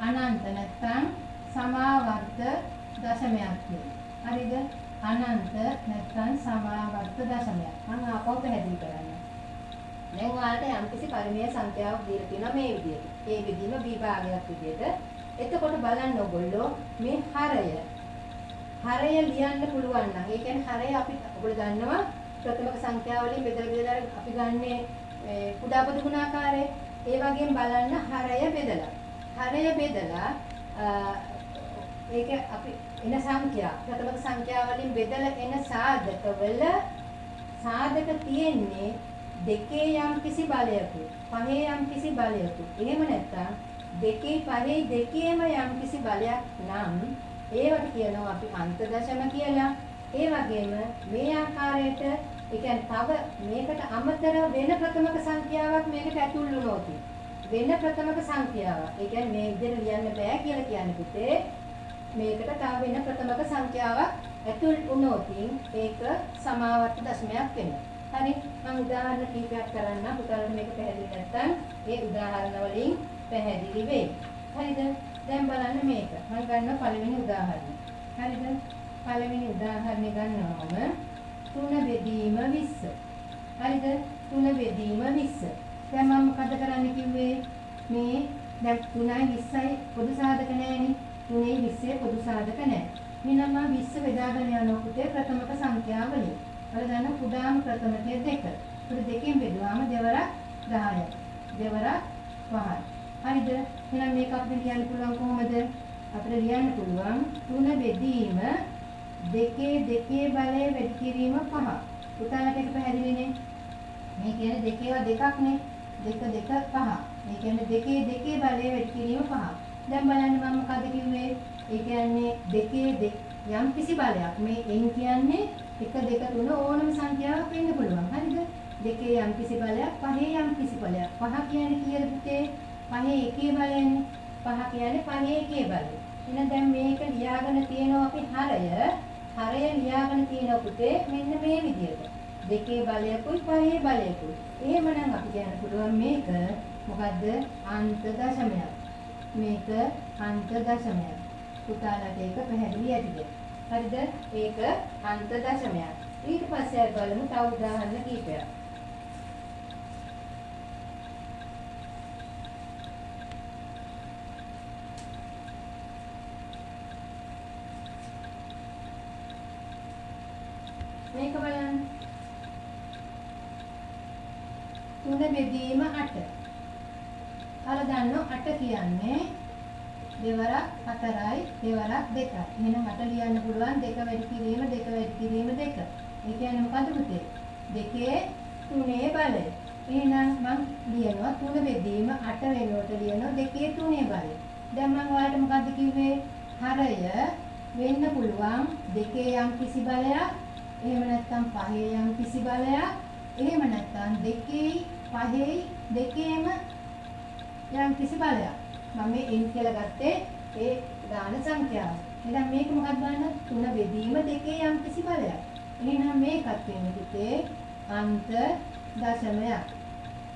අනන්ත නැත්නම් සමාවර්ත දශමයක් කියලා. හරිද? අනන්ත නැත්නම් සමාවර්ත දශමයක්. මම ආපහු පැහැදිලි කරන්න. දැන් ඔයාලට යම්කිසි පරිමේය සංඛ්‍යාවක් දීලා තියෙනවා මේ විදිහට. A බෙදීම B භාගයක් විදිහට. එතකොට බලන්න ඔයගොල්ලෝ මේ හරය ලියන්න පුළුවන් නම් ඒ කියන්නේ හරය අපි ඔයගොල්ලෝ දන්නවා ප්‍රථමක සංඛ්‍යාව වලින් බෙදලා අපි ගන්නේ කුඩා පද ගුණාකාරය. ඒ වගේම බලන්න හරය බෙදලා ඒක අපි එන සංඛ්‍යා ප්‍රථමක සංඛ්‍යාව වලින් බෙදලා එන සාධකවල සාධක තියෙන්නේ දෙකේ යම් කිසි බලයකුයි පහේ යම් කිසි බලයකුයි. එහෙම නැත්නම් දෙකේ පහේ දෙකේම යම් කිසි බලයක් නම් ඒවට කියනවා අපි අන්ත දශම කියලා. ඒ වගේම මේ ආකාරයට ඒ කියන්නේ තව මේකට අමතර වෙන ප්‍රථමක සංඛ්‍යාවක් මේකට ඇතුල් වුණොත් වෙන ප්‍රථමක සංඛ්‍යාවක්. ඒ කියන්නේ මේ විදිහට ලියන්න බෑ කියලා කියන්නේ පුතේ. මේකට තව වෙන ප්‍රථමක සංඛ්‍යාවක් ඇතුල් වුණොත් ඒක සමාවර්ත දශමයක් වෙනවා. හරි මම උදාහරණ කිහිපයක් කරන්න පුතාලට මේක පැහැදිලි නැත්නම් ඒ උදාහරණ වලින් පැහැදිලි වෙයි. හරිද? දැන් බලන්න මේක. මම ගන්නවා පළවෙනි උදාහරණය. හරිද? පළවෙනි උදාහරණය ගන්නවම 3 බෙදීම 20. හරිද? 3 බෙදීම 20. දැන් මම මොකද කරන්න කිව්වේ? මේ දැන් 3යි 20යි පොදු සාධක නැහැනේ. 3යි 20යි පොදු සාධක නැහැ. එහෙනම් මම 20 බෙදාගෙන යනවා පුතේ ප්‍රථමක සංඛ්‍යාවලින්. වල ගන්න කුඩාම ප්‍රථමකයේ 2. ඒක දෙකෙන් බෙදුවාම දෙවරක් 10යි. දෙවරක් 5යි. හරිද? එහෙනම් මේක අපිට ලියන්න පුළුවන් කොහොමද? අපිට ලියන්න පුළුවන් 3 බෙදීම දෙකේ බලය වැඩි කිරීම 5. පුතාලට ඒක පැහැදිලිනේ? මේ කියන්නේ දෙකේවා දෙකක්නේ. 2 2 5. මේ කියන්නේ දෙකේ බලය වැඩි කිරීම 5. දැන් බලන්න මම මොකද කිව්වේ? ඒ කියන්නේ දෙකේ යම් කිසි බලයක්. මේ n කියන්නේ 1 2 3 ඕනම සංඛ්‍යාවක් වෙන්න පුළුවන්. හරිද? දෙකේ යම් කිසි බලයක්, පහේ යම් කිසි බලයක්. 5 කියන්නේ කීයද පුතේ? පහේ එකේ බලයනේ. 5 කියන්නේ පහේ එකේ බලය. එහෙනම් දැන් මේක ලියාගෙන තියෙනවා අපි හරය ලියාගෙන තියෙනවා පුතේ මෙන්න මේ විදිහට. දෙකේ බලයකුයි පහේ බලයකුයි. එහෙමනම් අපි කියන්න පුළුවන් මේක මොකද්ද? අන්ත දශමයක්. මේක අන්ත දශමයක්. පුතාලට ඒක පැහැදිලි ඇතිද? හරිද? ඒක අන්ත දශමයක්. ඊට පස්සේ අපි බලමු තව උදාහරණ කිහිපයක්. මේක බලන්න. 3 බෙදීම 8. අර දන්නෝ 8 කියන්නේ දෙවරක් 4යි දෙවරක් 2යි. එහෙනම් 8 ලියන්න පුළුවන් 2 වැඩි කිරීම 2 වැඩි කිරීම 2. ඒ කියන්නේ මොකද්ද පුතේ? 2 3 බලය. එහෙනම් මම ලියනවා 3 බෙදීම 8 වෙනුවට ලියනවා 2 3 බලය. දැන් මම ඔයාලට මොකද්ද කිව්වේ? හරය වෙන්න පුළුවන් 2 යම් කිසි බලයක්. එහෙම නැත්නම් පහේ යම් කිසි බලයක්. එහෙම නැත්නම් 2යි 5යි දෙකේම යම් කිසි බලයක්. මම මේ n කියලා ගත්තේ ඒ ගාන සංඛ්‍යාව. එහෙනම් මේක මොකක්ද බලන්න? 3 බෙදීම 2 යම් කිසි බලයක්. එහෙනම් මේකත් වෙන්නේ පුතේ අන්ත දශමයක්.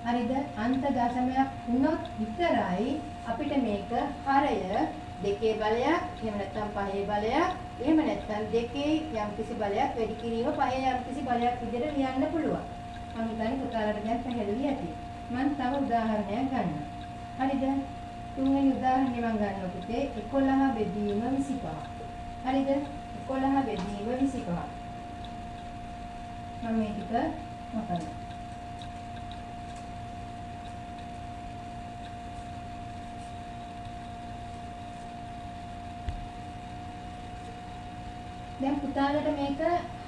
හරිද? අන්ත දශමයක් වුණොත් විතරයි අපිට මේක හරය දෙකේ බලයක්, එහෙම නැත්නම් පහේ බලයක්, එහෙම නැත්නම් දෙකේ යම් කිසි බලයක් වැඩි කිරීම පහේ යම් කිසි බලයක් විදිහට ලියන්න පුළුවන්. මම හිතන්නේ පුතාලට දැන් පැහැදිලි ඇති. මම තව උදාහරණයක් ගන්නම්. හරිද? තුන්වෙනි උදාහරණය මම ගන්නවා පුතේ 11 බෙදීම 25. හරිද? 11 බෙදීම 25. මම මේක මොකක්ද? දැන් පුතාලට මේක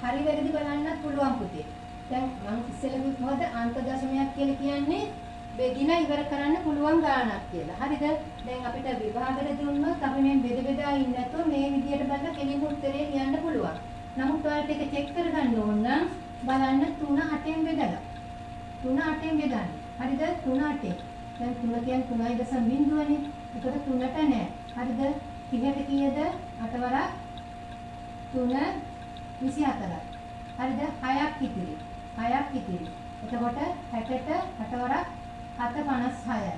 හරි වැරදි බලන්නත් පුළුවන් පුතේ. දැන් මම ඉස්සෙල්ලා මොකද අන්ත දශමයක් කියලා කියන්නේ බෙදින ඉවර කරන්න පුළුවන් ගාණක් කියලා. හරිද? දැන් අපිට විභාගෙට දුන්නොත් අපි මේ බෙදා ඉන්න නැතුව මේ විදියට බලලා කෙලින්ම උත්තරේ ලියන්න පුළුවන්. නමුත් ඔයාලට ඒක චෙක් කරගන්න ඕන නම් බලන්න 3 8ෙන් බෙදලා. 3 8ෙන් බෙදන්න. හරිද? 3 8ෙන්. දැන් 3 කියන්නේ 3.0නේ. ඒකට 3ට නෑ. හරිද? 30ට කීයද? 8 වරක් 3 24යි. හරිද? 6ක් ඉතිරි. 6ක් ඉතිරි. එතකොට 60ට 8 වරක් 7 56යි.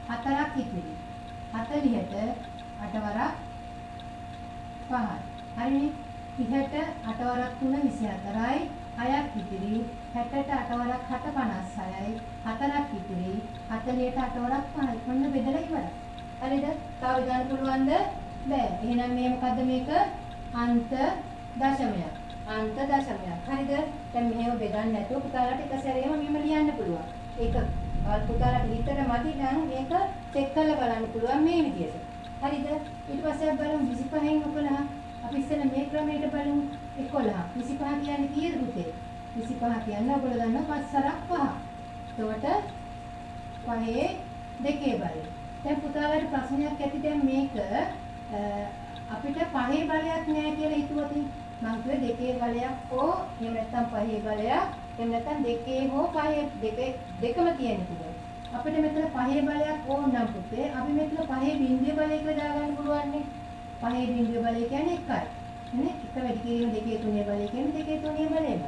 4ක් ඉතිරි. 40ට 8 වරක් 5යි. හරිනේ? 30ට 8 වරක් 3 24යි. 6ක් ඉතිරි. 60ට 8 වරක් 7 56යි. 4ක් ඉතිරි. 40ට 8 වරක් 5යි. මොන්න බෙදලා ඉවරයි. හරිද? තව ගන්න පුළුවන්ද? බෑ. එහෙනම් මේ මොකද්ද මේක? අන්ත දශමයක්. අන්ත දශමයක්. හරිද? දැන් මෙහෙම බෙදන්න නැතුව පුතාලාට එක සැරේම මෙහෙම ලියන්න පුළුවන්. ඒක පුතාලාට හිතට මදි නම් මේක චෙක් කරලා බලන්න පුළුවන් මේ විදිහට. හරිද? ඊට පස්සේ අපි බලමු 25න් 11. අපි ඉස්සෙල්ලා මේ ක්‍රමයට බලමු. 11. 25 කියන්නේ කීයද පුතේ? 25 කියන්නේ ඔයගොල්ලෝ දන්නවා 5 සරක් 5. එතකොට 5 2 බලය. දැන් පුතාලාට ප්‍රශ්නයක් ඇති දැන් මේක අපිට 5 බලයක් නෑ කියලා හිතුවොත් මම කිව්වේ 2 බලයක් හෝ එහෙම නැත්නම් 5 බලයක් එහෙම නැත්නම් 2 හෝ 5 දෙකම තියෙන්න පුළුවන්. අපිට මෙතන 5 බලයක් ඕන නම් පුතේ අපි මෙතන 5 බිඳුවේ බලය කියලා දාගන්න පුළුවන් නේ. 5 බිඳුවේ බලය කියන්නේ 1යි. නේ? 1 වැඩි කිරීම 2 3 බලය කියන්නේ 2 3 බලයම.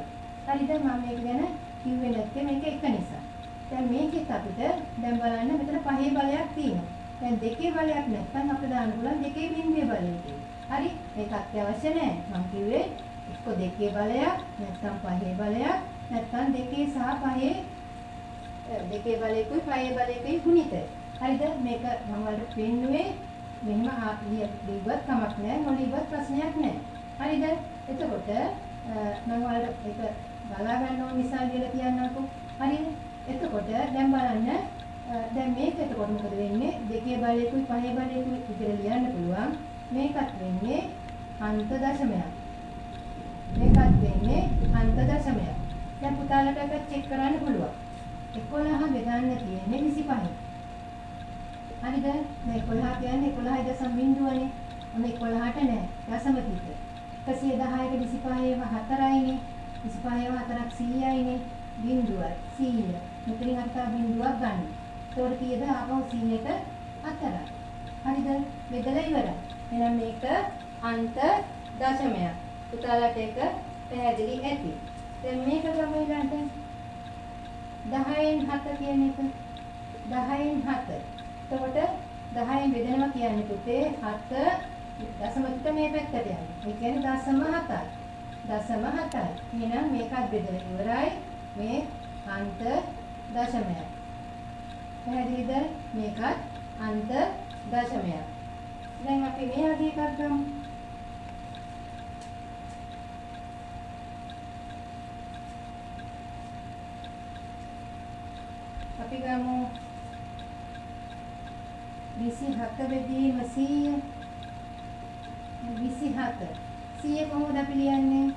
හරිද? මම මේක ගැන කිව්වේ නැත්තේ මේක 1 නිසා. දැන් මේකෙත් අපිට දැන් බලන්න මෙතන 5 බලයක් තියෙනවා. දැන් 2 බලයක් නැත්නම් අපිට දාන්න පුළුවන් 2 බිඳුවේ බලය කියලා. හරි? මේක අත්‍යවශ්‍ය නැහැ. මම කිව්වේ එක්ක 2 බලයක් නැත්නම් 5 බලයක් නැත්නම් 2 සහ 5 2 බලයකුයි 5 බලයකුයි ගුණිතය. හරිද? මේක මම වලට පෙන්නුවේ මෙහෙම ලියුවත් කමක් නැහැ. නොලියුවත් ප්‍රශ්නයක් නැහැ. හරිද? එතකොට මම වලට ඒක බලා ගන්න ඕන නිසා කියලා කියන්නම්කෝ. හරිද? එතකොට දැන් බලන්න දැන් මේක එතකොට මොකද වෙන්නේ? 2 බලයකුයි 5 බලයකුයි විතර ලියන්න පුළුවන්. මේකත් වෙන්නේ අන්ත දශමයක්. මේකත් වෙන්නේ අන්ත දශමයක්. දැන් පුතාලට එක චෙක් කරන්න පුළුවන්. 11 බෙදන්න තියෙන්නේ 25. හරිද? මේ 11 කියන්නේ 11.0නේ. ඔන්න 11ට නෑ. දශම කිත. 110ක 25ව 4යිනේ. 25ව 4ක් 100යිනේ. බිඳුවයි 100. මෙතනින් අත්තා බිඳුවක් ගන්න. ඒතකොට කීයද? ආපහු 100ට 4යි. හරිද? බෙදලා ඉවරයි. එහෙනම් මේක අන්ත දශමයක්. පුතාලට ඒක පැහැදිලි ඇති. දැන් මේක ගමු ඊළඟට 10න් 7 කියන එක 10න් 7. එතකොට 10න් බෙදනවා කියන්නේ පුතේ 7 දශම ටික මේ පැත්තට යනවා. ඒ කියන්නේ දශම 7යි. දශම 7යි. එහෙනම් මේකත් බෙදලා ඉවරයි. මේ අන්ත දශමයක්. පැහැදිලිද? මේකත් අන්ත දශමයක්. දැන් අපි මේ වගේ එකක් ගමු. අපි ගමු 27 බෙදීම 100. 27. 100 කොහොමද අපි ලියන්නේ?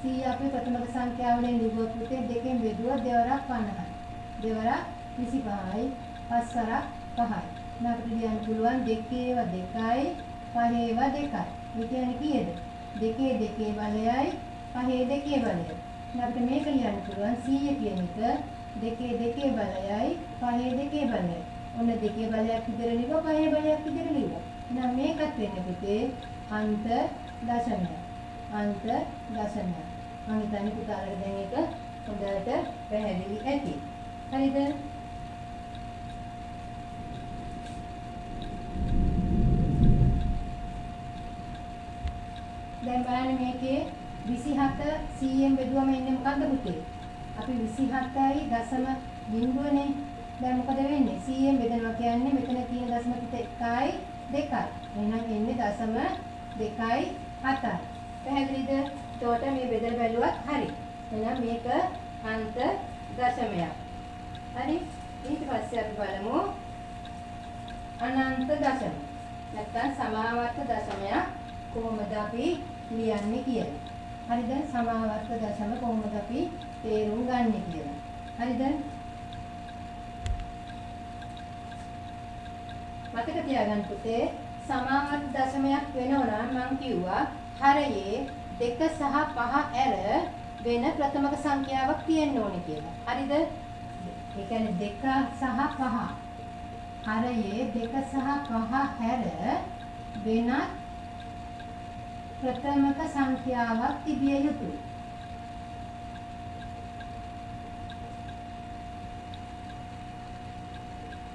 100 අපි ප්‍රථමක සංඛ්‍යාවලින් ලියුවොත් පුතේ දෙකෙන් බෙදුවොත් දෙවරක් 50යි. දෙවරක් 25යි. පස්වරක් 5යි. අපිට ලියන්න පුළුවන් 2ව 2යි 5ව 2යි. මේ කියන්නේ කීයද? 2 2 බලයයි 5 2 බලයයි. අපිට මේක ලියන්න පුළුවන් 100 කියන එක 2 2 බලයයි 5 2 බලයයි. ඔන්න 2 බලයක් විතර ලියුවා 5 බලයක් විතර ලියුවා. එහෙනම් මේකත් වෙන්නේ පුතේ අන්ත දශමයක්. අන්ත දශමයක්. මම හිතන්නේ පුතාලට දැන් ඒක හොඳට පැහැදිලි ඇති. හරිද? දැන් බලන්න මේකේ 27 100ෙන් බෙදුවම එන්නේ මොකද්ද පුතේ? අපි 27යි දශම බිඳුවනේ. දැන් මොකද වෙන්නේ? 100ෙන් බෙදනවා කියන්නේ මෙතන තියෙන දශම පිට 1යි 2යි. එහෙනම් එන්නේ දශම 2යි 7යි. පැහැදිලිද? එතකොට මේ බෙදලා බැලුවත් හරි. එහෙනම් මේක අන්ත දශමයක්. හරි? ඊට පස්සේ අපි බලමු අනන්ත දශම. නැත්නම් සමාවර්ත දශමයක් කොහොමද අපි ලියන්නේ කියලා. හරිද? සමාවර්ත දශම කොහොමද අපි තේරුම් ගන්නෙ කියලා. හරිද? මතක තියාගන්න පුතේ සමාවර්ත දශමයක් වෙනවා නම් මම කිව්වා හරයේ 2 සහ 5 ඇර වෙන ප්‍රථමක සංඛ්‍යාවක් තියෙන්න ඕනේ කියලා. හරිද? ඒ කියන්නේ 2 සහ 5. හරයේ 2 සහ 5 හැර වෙනත් ප්‍රථමක සංඛ්‍යාවක් තිබිය යුතුයි.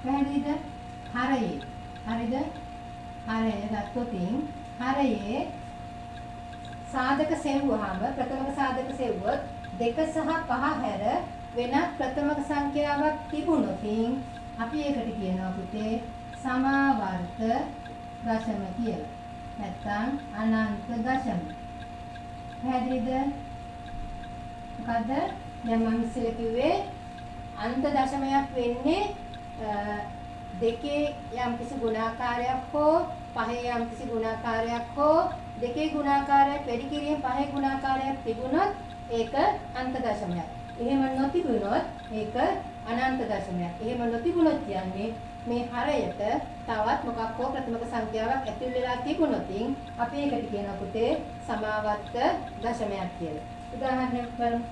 පැහැදිලිද? හරයේ. හරිද? හරය දක්වතින් හරයේ සාධක සෙව්වහම ප්‍රථමක සාධක සෙව්වොත් 2 සහ 5 හැර වෙනත් ප්‍රථමක සංඛ්‍යාවක් තිබුණොත් අපි ඒකට කියනවා පුතේ සමාවර්ත දශම කියලා. නැත්තම් අනන්ත දශම. පැහැදිලිද? මොකද දැන් මම ඉස්සෙල්ලා කිව්වේ අන්ත දශමයක් වෙන්නේ දෙකේ යම්කිසි ගුණාකාරයක් හෝ පහේ යම්කිසි ගුණාකාරයක් හෝ දෙකේ ගුණාකාරයක් වැඩි කිරීම පහේ ගුණාකාරයක් තිබුණොත් ඒක අන්ත දශමයක්. එහෙම නොතිබුණොත් ඒක අනන්ත දශමයක්. එහෙම නොතිබුණොත් කියන්නේ මේ හරයට තවත් මොකක් හෝ ප්‍රථමක සංඛ්‍යාවක් ඇතුල් වෙලා තිබුණොත් අපි ඒකට කියනවා පුතේ සමාවර්ත දශමයක් කියලා. උදාහරණයක් බලමු.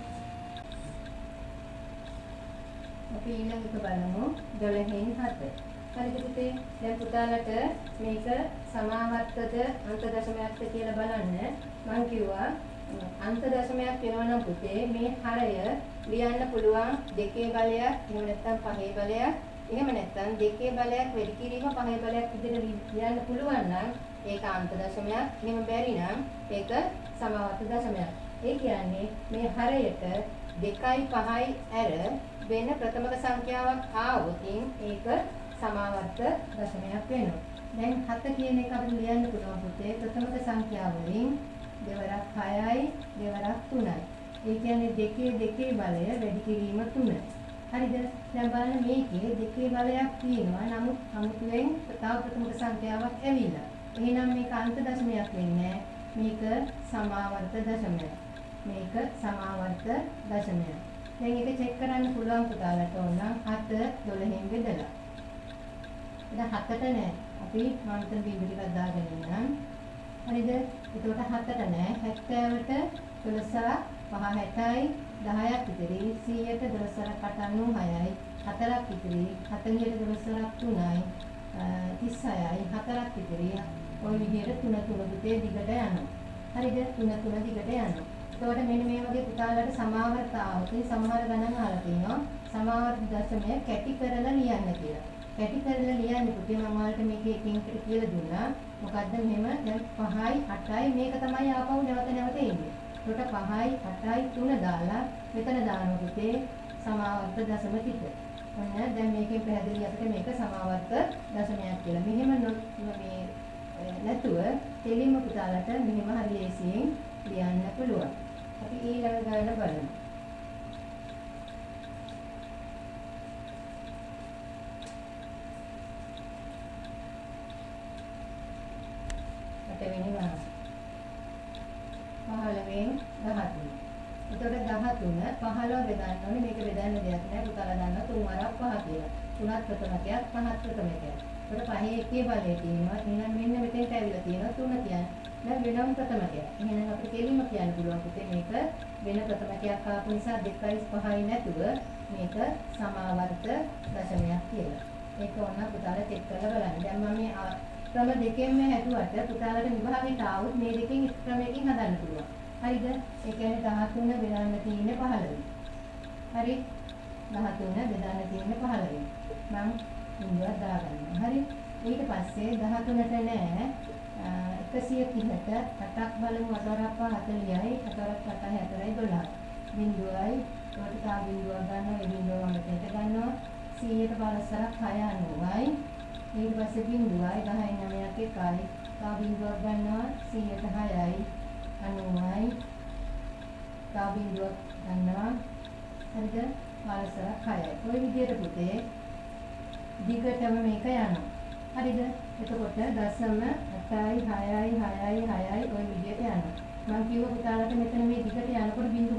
අපි ඊළඟට බලමු 12න් 7. හරිද පුතේ? දැන් පුතාලට මේක සමාවර්තද අන්ත දශමයක්ද කියලා බලන්න මම කිව්වා අන්ත දශමයක් වෙනවා නම් පුතේ මේ හරය ලියන්න පුළුවන් දෙකේ බලයක් එහෙම නැත්නම් පහේ බලයක් එහෙම නැත්නම් දෙකේ බලයක් වැඩි කිරීම පහේ බලයක් විදිහට ලියන්න පුළුවන් නම් ඒක අන්ත දශමයක්. එහෙම බැරි නම් ඒක සමාවර්ත දශමයක්. ඒ කියන්නේ මේ හරයට 2යි 5යි ඇර වෙන ප්‍රථමක සංඛ්‍යාවක් ආවොත් ඒක සමාවර්ත දශමයක් වෙනවා. දැන් 7 කියන එක අපිට ලියන්න පුළුවන් පුතේ ප්‍රථමක සංඛ්‍යාව වලින් දෙවරක් 6යි දෙවරක් 3යි. ඒ කියන්නේ දෙකේ බලය වැඩි කිරීම 3. හරිද? දැන් බලන්න මේකේ දෙකේ බලයක් තියෙනවා. නමුත් අමුතුවෙන් තව ප්‍රථමක සංඛ්‍යාවක් ඇවිල්ලා. එහෙනම් මේක අන්ත දශමයක් වෙන්නේ මේක සමාවර්ත දශමයක්. මේක සමාවර්ත දශමයක්. දැන් ඒක චෙක් කරන්න පුළුවන් පුතාලට ඕන 7 12න් බෙදලා. දැන් 7ට නෑ. අපි මාතෘ බිඳු ටිකක් දාගෙන ඉන්නම්. හරිද? එතකොට 7ට නෑ. 70ට 12ක් 5 60යි 10ක් ඉතිරි 100ට 12ක් 96යි 4ක් ඉතිරි 40ට 12ක් 3යි 36යි 4ක් ඉතිරි ඔය විදිහට 3 පුතේ දිගට යනවා. හරිද? 3 දිගට යනවා. එතකොට මෙන්න මේ වගේ පුතාලට සමාවර්ත ආවොත් සමහර ගණන් අහලා තියෙනවා සමාවර්ත දශමය කැටි කරලා ලියන්න කියලා. කැටි කරලා ලියන්නේ පුතේ මම ඔයාලට මේකේ එකින් එකට කියලා දුන්නා. මොකද්ද මෙහෙම දැන් 5යි 8යි මේක තමයි ආපහු නැවත එන්නේ. එතකොට 5යි 8යි 3 දාලා මෙතන දානවා පුතේ සමාවර්ත දශම ටික. ඔන්න දැන් මේකෙන් පැහැදිලි අපිට මේක සමාවර්ත දශමයක් කියලා. මෙහෙම මේ නැතුව තෙලින්ම පුතාලට මෙහෙම හරි ලේසියෙන් ලියන්න පුළුවන්. අපි ඊළඟ ගණන බලමු. අටවෙනි ගණන. 15න් 13. එතකොට 13 15 බෙදන්න ඕනේ. මේක බෙදන්න දෙයක් නැහැ. පුතාලා දන්නවා 3 වරක් 5 කියලා. 3ක් ප්‍රථමකයක් 5ක් ප්‍රථමකයක්. එතකොට පහේ එකේ බලය තියෙනවා. එහෙනම් මෙන්න මෙතෙන්ට ඇවිල්ලා තියෙනවා 3 කියන්නේ. දැන් වෙනම ප්‍රථමකයක්. එහෙනම් අපිට කෙලින්ම කියන්න පුළුවන් පුතේ මේක වෙන ප්‍රථමකයක් ආපු නිසා 2යි 5යි නැතුව මේක සමාවර්ත දශමයක් කියලා. ඒක ඕන පුතාලා චෙක් කරලා බලන්න. දැන් මම මේ ක්‍රම දෙකෙන්ම හැදුවට පුතාලට විභාගයට ආවොත් මේ දෙකෙන් එක ක්‍රමයකින් හදන්න පුළුවන්. හරිද? ඒ කියන්නේ 13 බෙදන්න තියෙන්නේ 15. හරි? 13 බෙදන්න තියෙන්නේ 15. මම ඉන්දුවක් දාගන්නවා. හරි? ඊට පස්සේ 13ට නෑ 130ට 8ක් බලමු 8ක් 40යි 4ක් 8යි 4යි 12. බිඳුවයි ඒකට තා බිඳුවක් ගන්නවා ඒ බිඳුව මම මෙතනට ගන්නවා 100ට 15ක් 690යි ඊට පස්සේ බිඳුවයි 10යි 9ක් 1යි තා බිඳුවක් ගන්නවා 100ට 6යි 90යි තා බිඳුවක් ගන්නවා හරිද 15ක් 6යි ඔය විදිහට පුතේ දිගටම මේක යනවා හරිද එතකොට දශම 8යි 6යි 6යි 6යි ඔය විදිහට යනවා මම කිව්ව පුතාලට මෙතන මේ දිගට යනකොට බිඳු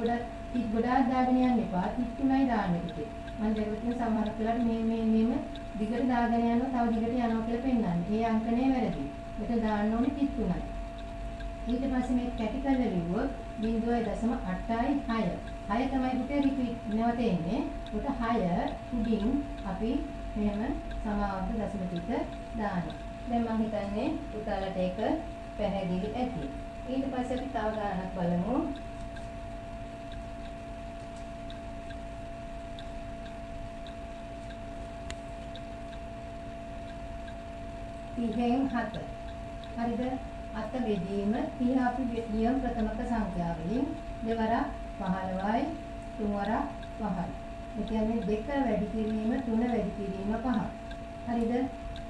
ගොඩාක් දාගෙන යන්න එපා 33යි දාන්න පුතේ මම දෙවියන් සමහර වෙලාවට මේම දිගට දාගෙන යනවා තව දිගට යනවා කියලා පෙන්නන්නේ ඒ අංකනේ වැරදි මෙතන දාන්න ඕනේ 33යි ඊට පස්සේ මේ කැටි කරලා ලිව්වොත් 0.8යි 6 6 තමයි පුතේ රිපීට් නැවත එන්නේ උට 6 උඩින් අපි මෙහෙම සමාවර්ත දශම ටික දානවා. දැන් මම හිතන්නේ පුතාලට ඒක පැහැදිලි ඇති. ඊට පස්සේ අපි තව ගණනක් බලමු. තිහෙන් 7. හරිද? 7 බෙදීම 30 අපි ලියම් ප්‍රථමක සංඛ්‍යාවලින් දෙවරක් 15යි 3 වරක් 5යි. ඒ කියන්නේ 2 වැඩි කිරීම 3 වැඩි කිරීම 5. හරිද?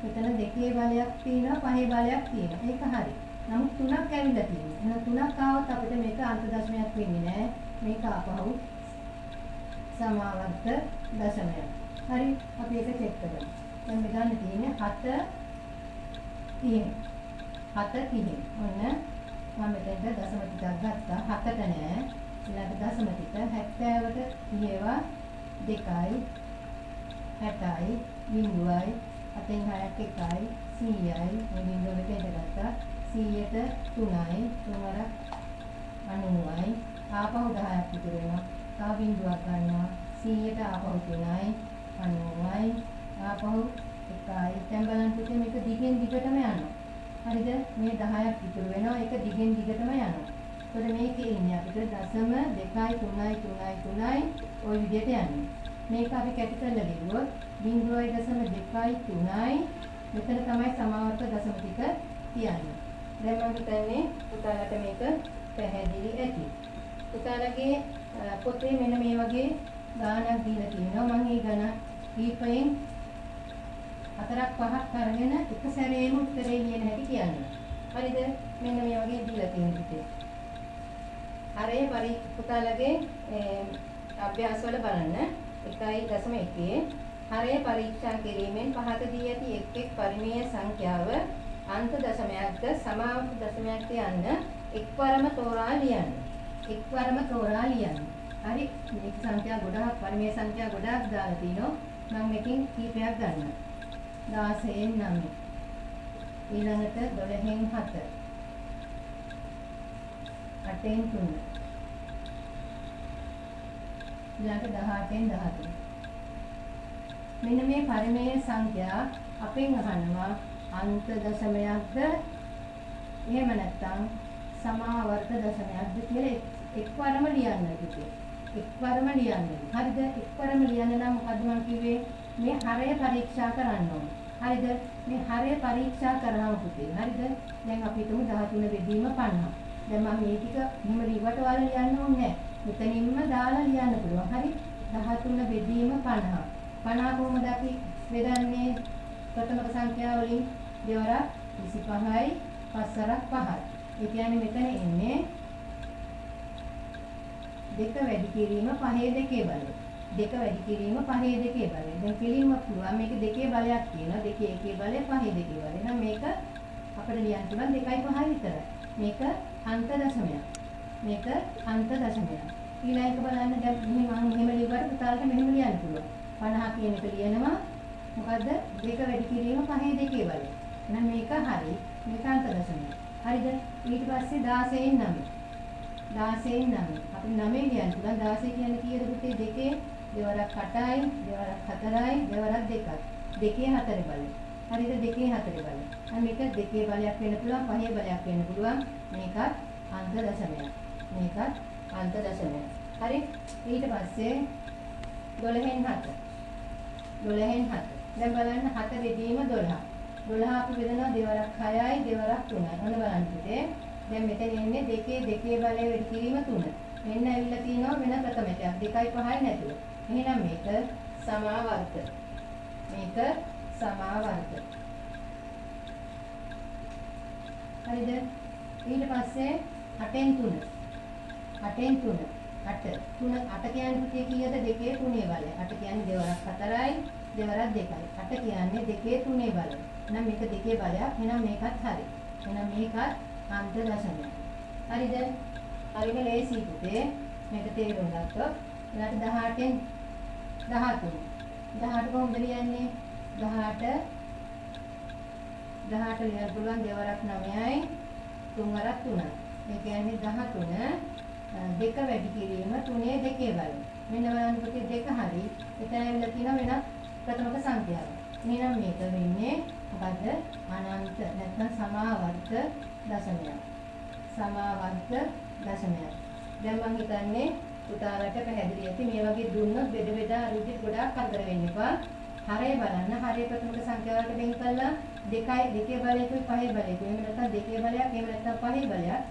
මෙතන දෙකේ බලයක් තියෙනවා, පහේ බලයක් තියෙනවා. ඒක හරි. නමුත් තුනක් ඇවිල්ලා තියෙනවා. එහෙනම් තුනක් ආවොත් අපිට මේක අන්ත දශමයක් වෙන්නේ නැහැ. මේක ආපහු සමාවර්ත දශමයක්. හරි. අපි ඒක චෙක් කරමු. දැන් මේ ගන්න තියෙන්නේ 7 30. 7 30. ඔන්න මම මෙතෙන්ට දශම ටිකක් ගත්තා. 7ට නෑ. ඊළඟ දශම ටික 70ට කියවා 2යි 60යි බිංදුවයි අතෙන් 6ක් 1යි 100යි මේ බිංදුව මෙතෙන්ට ගත්තා. 100ට 3යි 3 වරක් 90යි ආපහු 10ක් ඉතුරු වෙනවා. තව බිංදුවක් ගන්නවා. 100ට ආපහු 3යි 90යි ආපහු 1යි. දැන් බලන්න පුතේ මේක දිගෙන් දිගටම යනවා. හරිද? මේ 10ක් ඉතුරු වෙනවා. ඒක දිගෙන් දිගටම යනවා. එතකොට මේකේ ඉන්නේ අපිට දශම 2යි 3යි 3යි 3යි ওই විදිහට යන්නේ. මේක අපි කැටි කරලා ලියුවොත් 0.2යි 3යි මෙතන තමයි සමාවර්ත දශම ටික තියන්නේ. දැන් මම හිතන්නේ පුතාලට මේක පැහැදිලි ඇති. පුතාලගේ පොතේ මෙන්න මේ වගේ ගානක් දීලා තියෙනවා. මම මේ ගණන් කීපයෙන් 4ක් 5ක් අරගෙන එක සැරේම උත්තරේ ලියන හැටි කියන්නේ. හරිද? මෙන්න මේ වගේ දීලා තියෙන පුතේ. හරේ පුතාලගේ අභ්‍යාස වල බලන්න 1.1 හරේ පරීක්ෂා කිරීමෙන් පහත දී ඇති එක් පරිමේය සංඛ්‍යාව අන්ත දශමයක්ද සමාවර්ත දශමයක්ද යන්න එක්වරම තෝරා ලියන්න. එක්වරම තෝරා ලියන්න. හරි මේක සංඛ්‍යා ගොඩාක් පරිමේය සංඛ්‍යා ගොඩාක් දාලා තිනවා. මම මේකෙන් කීපයක් ගන්නවා. 16න් 9 ඊළඟට 12න් 7 8න් 3 ඊළඟට 18න් 13 මෙන්න මේ පරිමේය සංඛ්‍යා අපෙන් අහනවා අන්ත දශමයක්ද එහෙම නැත්නම් සමාවර්ත දශමයක්ද කියලා එක්වරම ලියන්න කිව්වේ. එක්වරම ලියන්න. හරිද? එක්වරම ලියන්න නම් මොකද මම කිව්වේ? මේ හරය පරීක්ෂා කරන්න ඕනේ. හරිද? මේ හරය පරීක්ෂා කරනවා පුතේ. හරිද? දැන් අපි හිතමු 13 බෙදීම 50. දැන් මම මේ ටික මෙහෙම ලිව්වට ඔයාලා ලියන්න ඕනේ නැහැ. මෙතනින්ම දාලා ලියන්න පුළුවන්. හරි? 13 බෙදීම 50. 50 කොහොමද අපි බෙදන්නේ? ප්‍රථමක සංඛ්‍යාව වලින් දෙවරක් 25යි 5 වරක් 5යි. ඒ කියන්නේ මෙතන එන්නේ 2 වැඩි කිරීම 5 දෙකේ බලය. 2 වැඩි කිරීම 5 දෙකේ බලය. දැන් කෙලින්ම පුළුවන් මේක දෙකේ බලයක් තියෙනවා. 2 එකේ බලය 5 දෙකේ බලය. එහෙනම් මේක අපිට ලියන්න පුළුවන් 2යි 5යි විතරයි. මේක අන්ත දශමයක්. මේක අන්ත දශමයක්. ඊළඟ බලන්න දැන් මම මෙහෙම ලිව්වට පුතාලට මෙහෙම ලියන්න පුළුවන්. 50 කියන එක ලියනවා මොකද්ද? 2 වැඩි කිරීම 5 දෙකේ බලය. එහෙනම් මේක හරි. මේක අන්ත දශමයක්. හරිද? ඊට පස්සේ 16න් 9. 16න් 9. අපි 9 ලියන්න පුළුවන්. 16 කියන්නේ කීයද පුතේ? දෙකේ දෙවරක් 8යි, දෙවරක් 4යි, දෙවරක් 2යි. දෙකේ 4 බලය. හරිද? දෙකේ 4 බලය. දැන් මේක දෙකේ බලයක් වෙන්න පුළුවන්, පහේ බලයක් වෙන්න පුළුවන්. මේකත් අන්ත දශමයක්. මේකත් අන්ත දශමයක්. හරි? ඊට පස්සේ 12න් 7. 12න් 7. දැන් බලන්න 7 බෙදීම 12. 12 අපි බෙදනවා දෙවරක් 6යි, දෙවරක් 3යි. ඔන්න බලන්න පුතේ. දැන් මෙතන එන්නේ දෙකේ බලය වැඩි කිරීම 3. මෙන්න ඇවිල්ලා තියෙනවා වෙන ප්‍රථමයක්. 2යි 5යි නැතුව. එහෙනම් මේක සමාවර්ත. මේක සමාවර්ත. හරිද? ඊට පස්සේ 8න් 3. 8න් 3. 8 කියන්නේ පුතේ කීයද? දෙකේ 3 බලය. 8 කියන්නේ දෙවරක් 4යි, දෙවරක් 2යි. 8 කියන්නේ දෙකේ 3 බලය. එහෙනම් මේක දෙකේ බලයක්. එහෙනම් මේකත් හරි. එහෙනම් මේකත් අන්ත දශමයක්. හරිද? හරිම ලේසි පුතේ. මේක තේරුම් ගත්තොත් ඊළඟට 18න් 13. 18 කොහොමද ලියන්නේ? 18 ලියන්න පුළුවන් දෙවරක් 9යි, 3 වරක් 3යි. ඒ කියන්නේ 13 2 වැඩි කිරීම 3 දෙකේ බලය. මෙන්න බලන්න පුතේ 2 හරි. එතන ඇවිල්ලා තියෙනවා වෙනත් ප්‍රථමක සංඛ්‍යාව. එහෙනම් මේක වෙන්නේ මොකද්ද? අනන්ත නැත්නම් සමාවර්ත දශමයක්. සමාවර්ත දශමයක්. දැන් මම හිතන්නේ පුතාලට පැහැදිලි ඇති මේ වගේ දුන්නොත් බෙද බෙදා රුධි ගොඩාක් කරදර වෙන්න එපා. හරය බලන්න. හරය ප්‍රථමක සංඛ්‍යාවකට වෙන් කළා දෙකේ බලයකුයි පහේ බලයකුයි. එහෙම නැත්නම් දෙකේ බලයක්, එහෙම නැත්නම් පහේ බලයක්.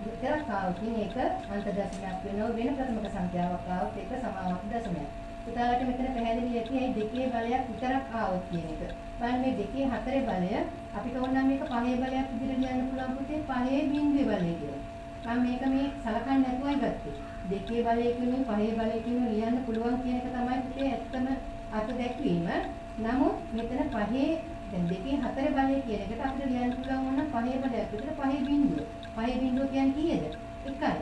විතරක් ආවොත් ඒක අන්ත දශමයක් වෙනවා. වෙන ප්‍රථමක සංඛ්‍යාවක් ආවොත් ඒක සමාවර්ත දශමයක්. පුතාලට මෙතන පැහැදිලි ඇති ඇයි දෙකේ බලයක් විතරක් ආවොත් කියන එක. බලන්න මේ දෙකේ හතරේ බලය අපිට ඕන නම් මේක පහේ බලයක් විදිහට ලියන්න පුළුවන් පුතේ පහේ බිඳුවේ බලය කියලා. මම මේක මේ සලකන්නේ නැතුවයි ගත්තේ. දෙකේ බලයකින් පහේ බලයකින් ලියන්න පුළුවන් කියන එක තමයි පුතේ ඇත්තම අර්ථ දැක්වීම. නමුත් මෙතන පහේ දැන් දෙකේ හතරේ බලය කියන එකට අපිට ලියන්න පුළුවන් වුණා පහේ බලයක් විතර පහේ බිඳුව. පහේ බිඳුව කියන්නේ කීයද? 1යි.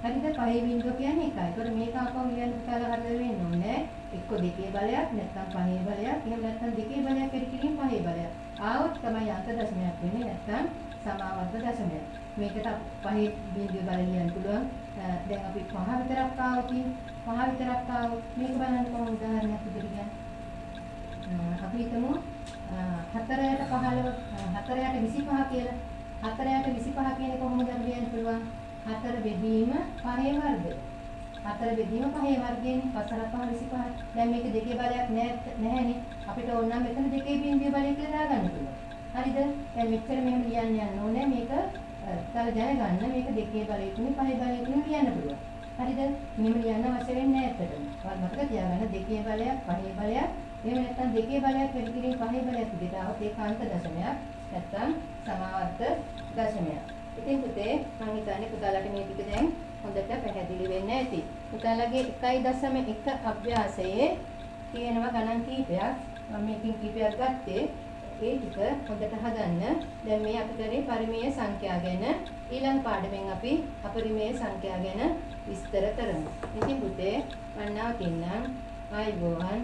හරිද? පහේ බිඳුව කියන්නේ 1යි. ඒතකොට මේක අපව ලියන්න පුතාලා හරියට වෙන්න ඕනේ. එක්ක දෙකේ බලයක් නැත්නම් පහේ බලයක්. එහෙම නැත්නම් දෙකේ බලයක් එක්කින් පහේ බලයක්. ආවොත් තමයි අන්ත දශමයක් වෙන්නේ නැත්නම් සමාවර්ත දශමයක්. මේකට පහේ බිඳුව බලය ලියන්න පුළුවන්. දැන් අපි පහ විතරක් ආවොත් පහ විතරක් ආවොත් මේක බලන්න කොහොමද උදාහරණයක් විදිහට කියන්නේ. අපි හිතමු 4යට 15 4යට 25 කියලා. 4යට 25 කියන්නේ කොහොමද අපි ලියන්න පුළුවන්? 4 බෙදීම 5 වර්ගය. 4 බෙදීම 5 වර්ගයනේ 4 5 25. දැන් මේක දෙකේ බලයක් නැහැනේ. අපිට ඕන නම් මෙතන දෙකේ බිඳුවේ බලය කියලා දාගන්න පුළුවන්. හරිද? දැන් මෙච්චර මෙහෙම ලියන්න යන්න ඕනේ. මේක තල දැනගන්න මේක දෙකේ බලයකුනේ 5 බලයකුනේ ලියන්න පුළුවන්. හරිද? මෙහෙම ලියන්න අවශ්‍ය වෙන්නේ නැහැ ඇත්තටම. මතක තියාගන්න දෙකේ බලයක් 5 බලයක් එහෙම නැත්නම් දෙකේ බලයක් වැඩි කිරීම 5 බලයක් විදිහට આવත් ඒක අන්ත දශමයක් නැත්නම් සමාවර්ත දශමයක්. ඉතින් පුතේ මම හිතන්නේ පුතාලට මේ ටික දැන් හොඳට පැහැදිලි වෙන්න ඇති. පුතාලගේ 1.1 අභ්‍යාසයේ තියෙනවා ගණන් කීපයක්. මම මේකෙන් කීපයක් ගත්තේ. ඒ ටික හොඳට හදන්න. දැන් මේ අපි කරේ පරිමේය සංඛ්‍යා ගැන. ඊළඟ පාඩමෙන් අපි අපරිමේය සංඛ්‍යා ගැන විස්තර කරමු. ඉතින් පුතේ මම නවතින්නම්. ආයුබෝවන්.